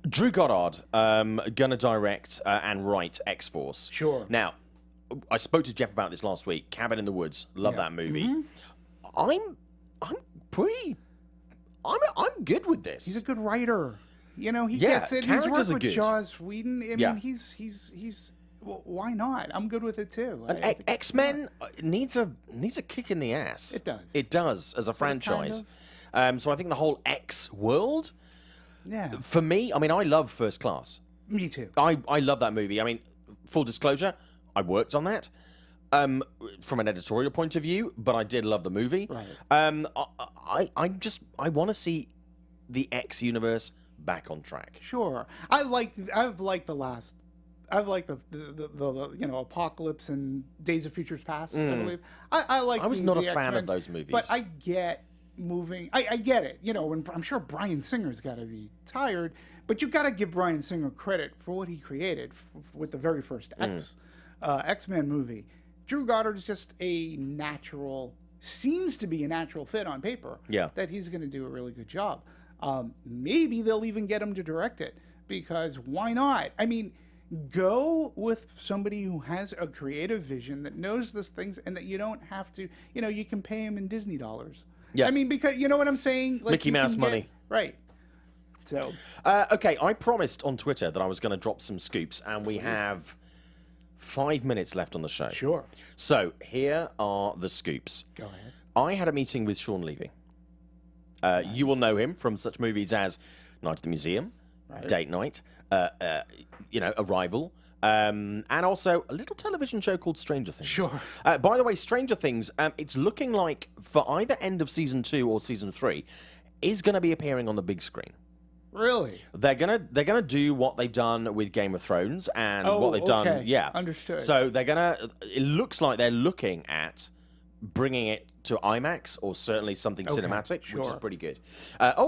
Drew Goddard gonna direct and write X-Force. Sure. Now, I spoke to Jeff about this last week. Cabin in the Woods, love that movie. I'm good with this. He's a good writer. You know, he Yeah, gets it. He's characters worked are with good. Joss Whedon. I Yeah. mean, he's well, why not? I'm good with it too. And X-Men needs a kick in the ass. It does. It does as a franchise. So I think the whole X world, Yeah. for me, I mean, I love First Class. Me too. I love that movie. I mean, full disclosure, I worked on that from an editorial point of view, but I did love the movie. Right. I want to see the X universe back on track. Sure. I've liked the you know, Apocalypse and Days of Futures Past, I believe. I like. I was the not a X-Men, fan of those movies. but I get moving. I get it. You know, when I'm sure Bryan Singer's got to be tired, but you got to give Bryan Singer credit for what he created with the very first X-Men movie. Drew Goddard is just seems to be a natural fit on paper. Yeah. That he's going to do a really good job. Maybe they'll even get him to direct it, because why not? I mean, go with somebody who has a creative vision, that knows these things, and that you don't have to, you know, you can pay him in Disney dollars. Yeah. I mean, because, you know what I'm saying? Like, Mickey you can Mouse get- money. Right. So, Okay, I promised on Twitter that I was going to drop some scoops, and we have 5 minutes left on the show. sure. So here are the scoops. Go ahead. I had a meeting with Sean Levy. You will know him from such movies as Night at the Museum, Right. Date Night, you know, Arrival, and also a little television show called Stranger Things. Sure. By the way, Stranger Things, it's looking like for either end of season 2 or season 3, is going to be appearing on the big screen. Really? They're gonna do what they've done with Game of Thrones and what they've done. okay. Yeah, Understood. So they're gonna. It looks like they're looking at bringing it to IMAX or certainly something cinematic, which is sure. pretty good.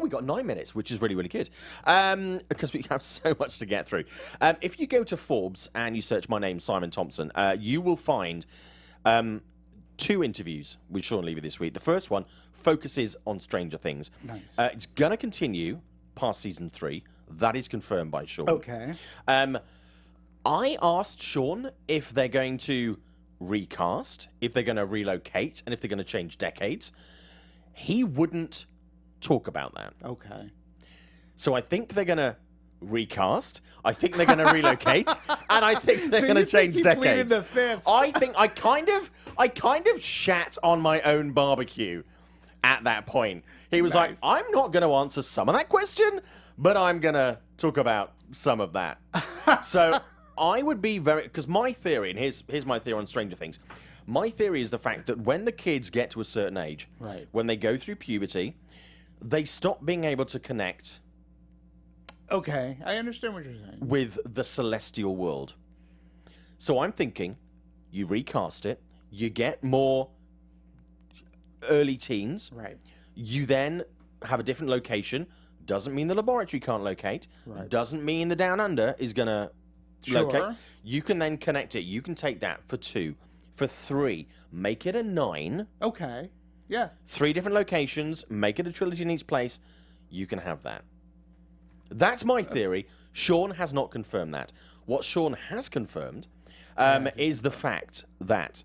We got 9 minutes, which is really, really good, because we have so much to get through. If you go to Forbes and you search my name, Simon Thompson, you will find 2 interviews with Sean Levy this week. The first one focuses on Stranger Things. Nice. It's gonna continue past season 3. That is confirmed by Sean. Okay. I asked Sean if they're going to recast, if they're going to relocate, and if they're going to change decades. He wouldn't talk about that. Okay. So I think they're going to recast. I think they're going to relocate, and I think they're going to change decades. Pleaded the fifth. I think I kind of shat on my own barbecue at that point. He was like, "I'm not going to answer some of that question, but I'm going to talk about some of that." So I would be because my theory, and here's my theory on Stranger Things. My theory is the fact that when the kids get to a certain age, right, when they go through puberty, they stop being able to connect. Okay, I understand what you're saying. With the celestial world. So I'm thinking, you recast it, you get more early teens. Right. You then have a different location. Doesn't mean the laboratory can't locate. Right. Doesn't mean the Down Under is going to locate. You can then connect it. You can take that for 2, for 3, make it a 9. Okay. Yeah. 3 different locations, make it a trilogy in each place. You can have that. That's my theory. Sean has not confirmed that. What Sean has confirmed is the fact that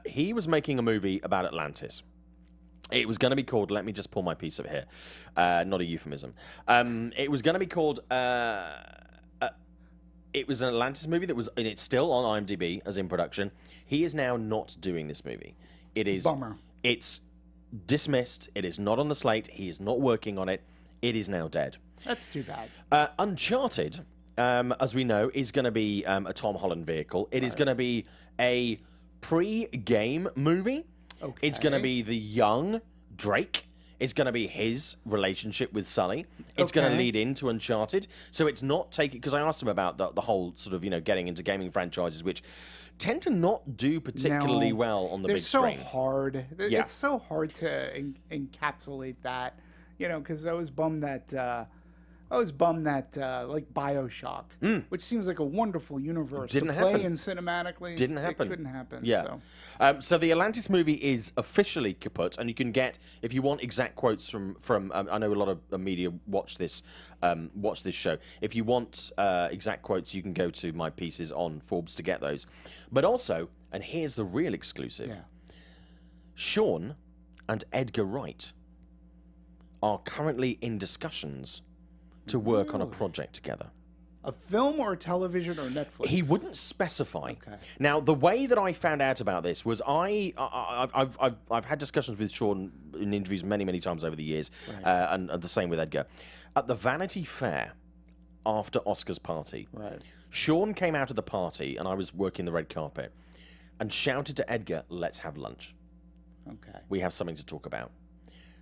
he was making a movie about Atlantis. It was going to be called, let me just pull my piece of it here, not a euphemism. It was going to be called, it was an Atlantis movie that was, and it's still on IMDb as in production. He is now not doing this movie. It is, bummer. It's dismissed. It is not on the slate. He is not working on it. It is now dead. That's too bad. Uncharted, as we know, is going to be a Tom Holland vehicle. It is going to be a pre-game movie. Okay. It's going to be the young Drake. It's going to be his relationship with Sully. It's going to lead into Uncharted. So it's not taking... Because I asked him about the whole sort of, getting into gaming franchises, which tend to not do particularly well on the big screen. They're so hard. Yeah. It's so hard to encapsulate that, because I was bummed that... like BioShock, which seems like a wonderful universe Didn't to play happen. in cinematically. Didn't happen. It couldn't happen. Yeah. So the Atlantis movie is officially kaput, and you can get, if you want exact quotes from I know a lot of media watch this show. If you want exact quotes, you can go to my pieces on Forbes to get those. But also, and here's the real exclusive, Sean and Edgar Wright are currently in discussions to work on a project together. A film or television or Netflix? He wouldn't specify. Okay. Now, the way that I found out about this was I've had discussions with Sean in interviews many times over the years, and the same with Edgar. At the Vanity Fair, after Oscar's party, Sean came out of the party, and I was working the red carpet, and shouted to Edgar, "Let's have lunch. Okay. We have something to talk about."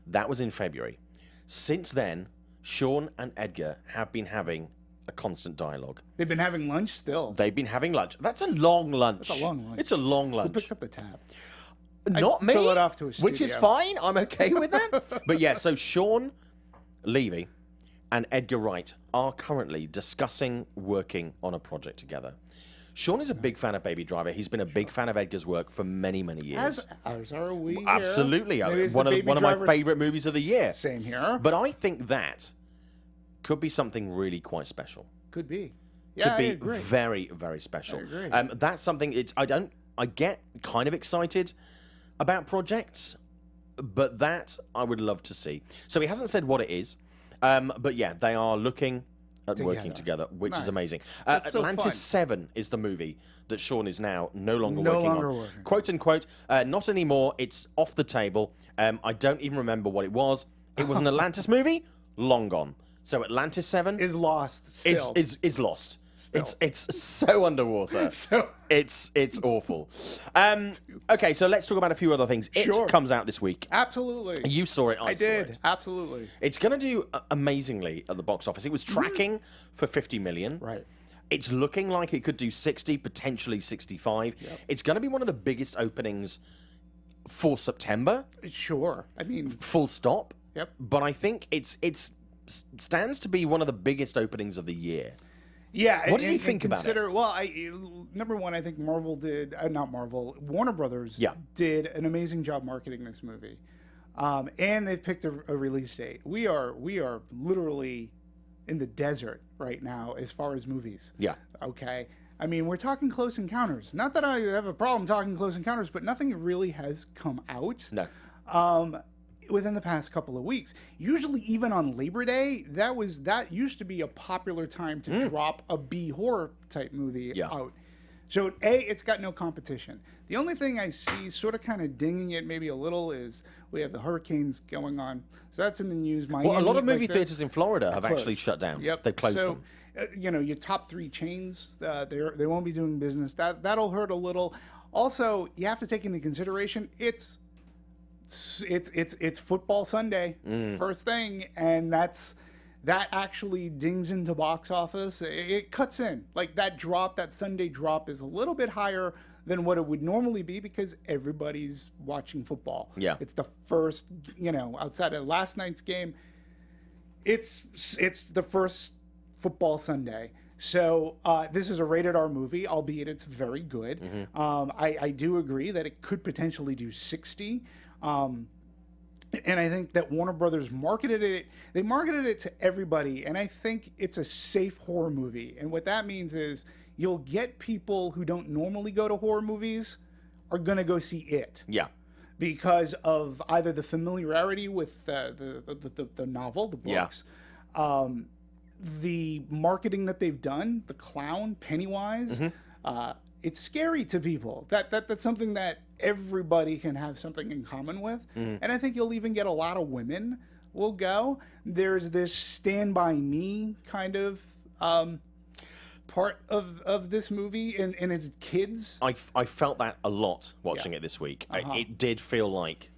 That was in February. Since then, Sean and Edgar have been having a constant dialogue. They've been having lunch still. They've been having lunch. That's a long lunch. That's a long lunch. It's a long lunch. Who picks up the tab? Not me. Fill it off to a which is studio. fine. I'm okay with that. But yeah, so Sean Levy and Edgar Wright are currently discussing working on a project together. Sean is a big fan of Baby Driver. He's been a big fan of Edgar's work for many years. As are we here. Absolutely. Maybe it's One the of Baby my Driver's- favorite movies of the year. Same here. But I think that could be something really quite special. Could be. Yeah, Could be I agree. very special. I agree. That's something. I get kind of excited about projects, but that I would love to see. So he hasn't said what it is, but yeah, they are looking at working together, which is amazing. That's so Atlantis fun. 7 is the movie that Sean is now no longer No working longer on. working. Quote unquote, not anymore. It's off the table. I don't even remember what it was. It was an Atlantis movie, long gone. So Atlantis 7 Is lost still. is lost. Still. It's so underwater. So- it's awful. Okay, so let's talk about a few other things. It Sure. comes out this week. Absolutely. You saw it. I saw did. it. Absolutely. It's going to do amazingly at the box office. It was tracking for 50 million. Right. It's looking like it could do 60, potentially 65. Yep. It's going to be one of the biggest openings for September. Sure. I mean, Full stop. Yep. But I think it's stands to be one of the biggest openings of the year. yeah. What do you think about it? Well, number one, I think Marvel did, not Marvel, Warner Brothers did an amazing job marketing this movie. And they've picked a release date. We are literally in the desert right now as far as movies. Yeah. Okay. I mean, we're talking Close Encounters. Not that I have a problem talking Close Encounters, but nothing really has come out. No. within the past couple of weeks. Usually, even on Labor Day, that used to be a popular time to drop a B horror type movie out. So it's got no competition. The only thing I see sort of kind of dinging it maybe a little is we have the hurricanes going on. So that's in the news. Miami, Well, a lot of movie theaters in Florida have closed. actually shut down. Yep. They've closed so, them. Your top 3 chains, they won't be doing business. That'll hurt a little. Also, you have to take into consideration it's football Sunday, first thing, and that actually dings into box office. It cuts in. Like that Sunday drop is a little bit higher than what it would normally be because everybody's watching football. Yeah. It's the first, outside of last night's game, it's the first football Sunday. So this is a rated R movie, albeit it's very good. I do agree that it could potentially do 60. And I think that Warner Brothers marketed it. They marketed it to everybody, and I think it's a safe horror movie. And what that means is you'll get people who don't normally go to horror movies are going to go see it. Yeah. Because of either the familiarity with the novel, the books, the marketing that they've done, the clown, Pennywise. It's scary to people. That's something that everybody can have something in common with. And I think you'll even get a lot of women will go. There's this Stand By Me kind of part of this movie, and it's kids. I felt that a lot watching it this week. It did feel like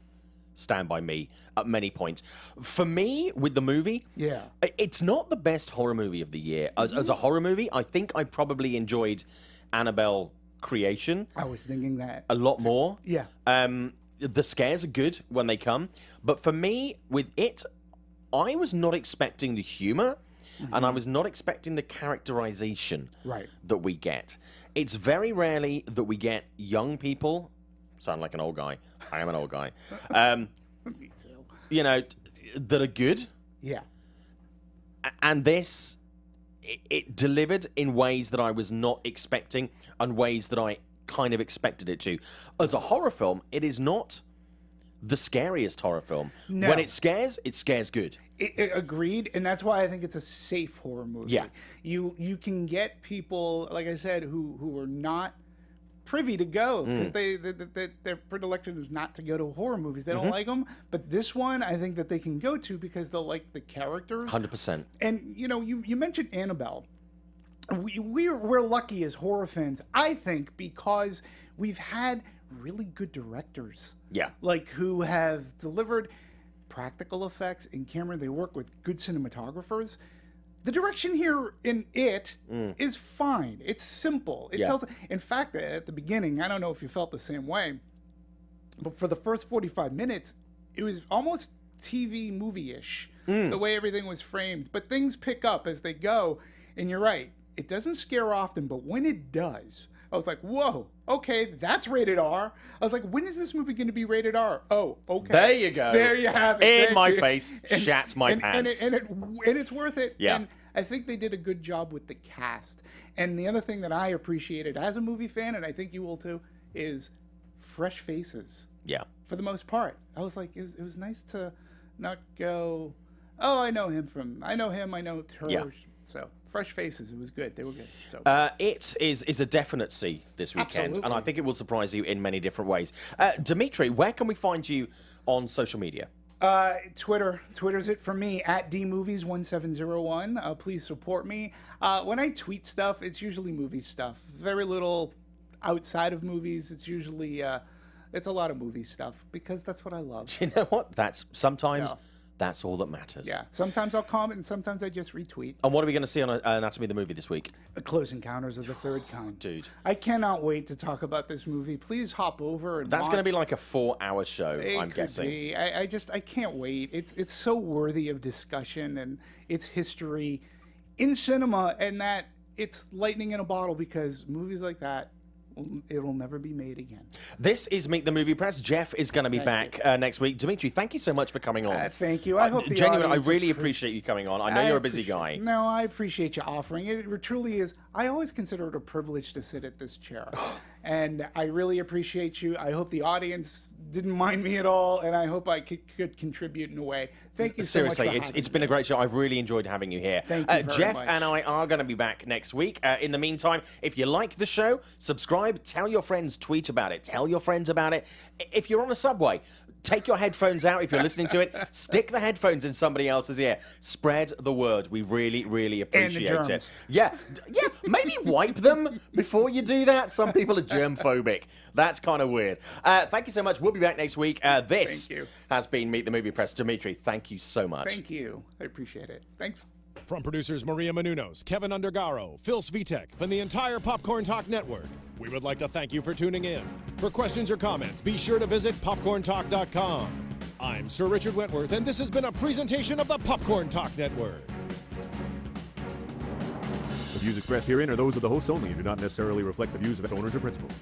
Stand By Me at many points. For me, with the movie, it's not the best horror movie of the year. As a horror movie, I think I probably enjoyed Annabelle Creation. I was thinking that a lot more. Yeah. The scares are good when they come, but for me, with it, I was not expecting the humor, and I was not expecting the characterization that we get. It's very rarely that we get young people. Sound like an old guy. I am an old guy. Me too. That are good. Yeah. And this, it delivered in ways that I was not expecting and ways that I kind of expected it to. As a horror film, it is not the scariest horror film. No. When it scares good. Agreed, and that's why I think it's a safe horror movie. Yeah. You can get people, like I said, who are not privy to go because their predilection is not to go to horror movies. They don't like them, but this one I think that they can go to because they'll like the characters. 100%. And you mentioned Annabelle. We're lucky as horror fans, I think, because we've had really good directors. Yeah. Like who have delivered practical effects in camera. They work with good cinematographers. The direction here in it is fine. It's simple. It tells. In fact, at the beginning, I don't know if you felt the same way, but for the first 45 minutes, it was almost TV movie-ish, the way everything was framed. But things pick up as they go, and you're right. It doesn't scare often, but when it does, I was like, whoa, okay, that's rated R. I was like, when is this movie going to be rated R? Oh, okay. There you go. There you have it. In my face, shat my pants. And it's worth it. Yeah. And I think they did a good job with the cast. And the other thing that I appreciated as a movie fan, and I think you will too, is fresh faces. Yeah. For the most part. I was like, it was nice to not go, oh, I know him, I know her. Yeah. So fresh faces. It was good. They were good. So it is a definite see this weekend, Absolutely. and I think it will surprise you in many different ways. Dimitri, where can we find you on social media? Twitter's it for me, at dmovies1701. Please support me. When I tweet stuff, it's usually movie stuff. Very little outside of movies. It's usually it's a lot of movie stuff because that's what I love. Do you know what? That's all that matters. Yeah. Sometimes I'll comment and sometimes I just retweet. And what are we going to see on Anatomy of the Movie this week? Close Encounters of the Third Kind. Dude. I cannot wait to talk about this movie. Please hop over and That's watch. going to be like a 4-hour show, I'm Could guessing. be. I can't wait. It's so worthy of discussion and its history in cinema, and that it's lightning in a bottle because movies like that, it'll never be made again. This is Meet the Movie Press. Jeff is going to be back next week. Dimitri, thank you so much for coming on. Thank you. I hope the genuinely, I audience really appreciate you coming on. I know you're a busy guy. No, I appreciate you offering it. It truly is. I always consider it a privilege to sit at this chair. And I really appreciate you. I hope the audience didn't mind me at all, and I hope I could contribute in a way. Thank you so Seriously, much for it's been a great show. I've really enjoyed having you here. Thank you very Jeff much. and I are going to be back next week. In the meantime, if you like the show, subscribe, tell your friends, tweet about it, tell your friends about it. If you're on a subway, take your headphones out if you're listening to it. Stick the headphones in somebody else's ear. Spread the word. We really, really appreciate germs. it. Yeah, maybe wipe them before you do that. Some people are germ-phobic. That's kind of weird. Thank you so much. We'll be back next week. This Thank you. has been Meet the Movie Press. Dimitri, thank you so much. Thank you. I appreciate it. Thanks. From producers Maria Menounos, Kevin Undergaro, Phil Svitek, and the entire Popcorn Talk Network, we would like to thank you for tuning in. For questions or comments, be sure to visit popcorntalk.com. I'm Sir Richard Wentworth, and this has been a presentation of the Popcorn Talk Network. The views expressed herein are those of the hosts only and do not necessarily reflect the views of its owners or principals.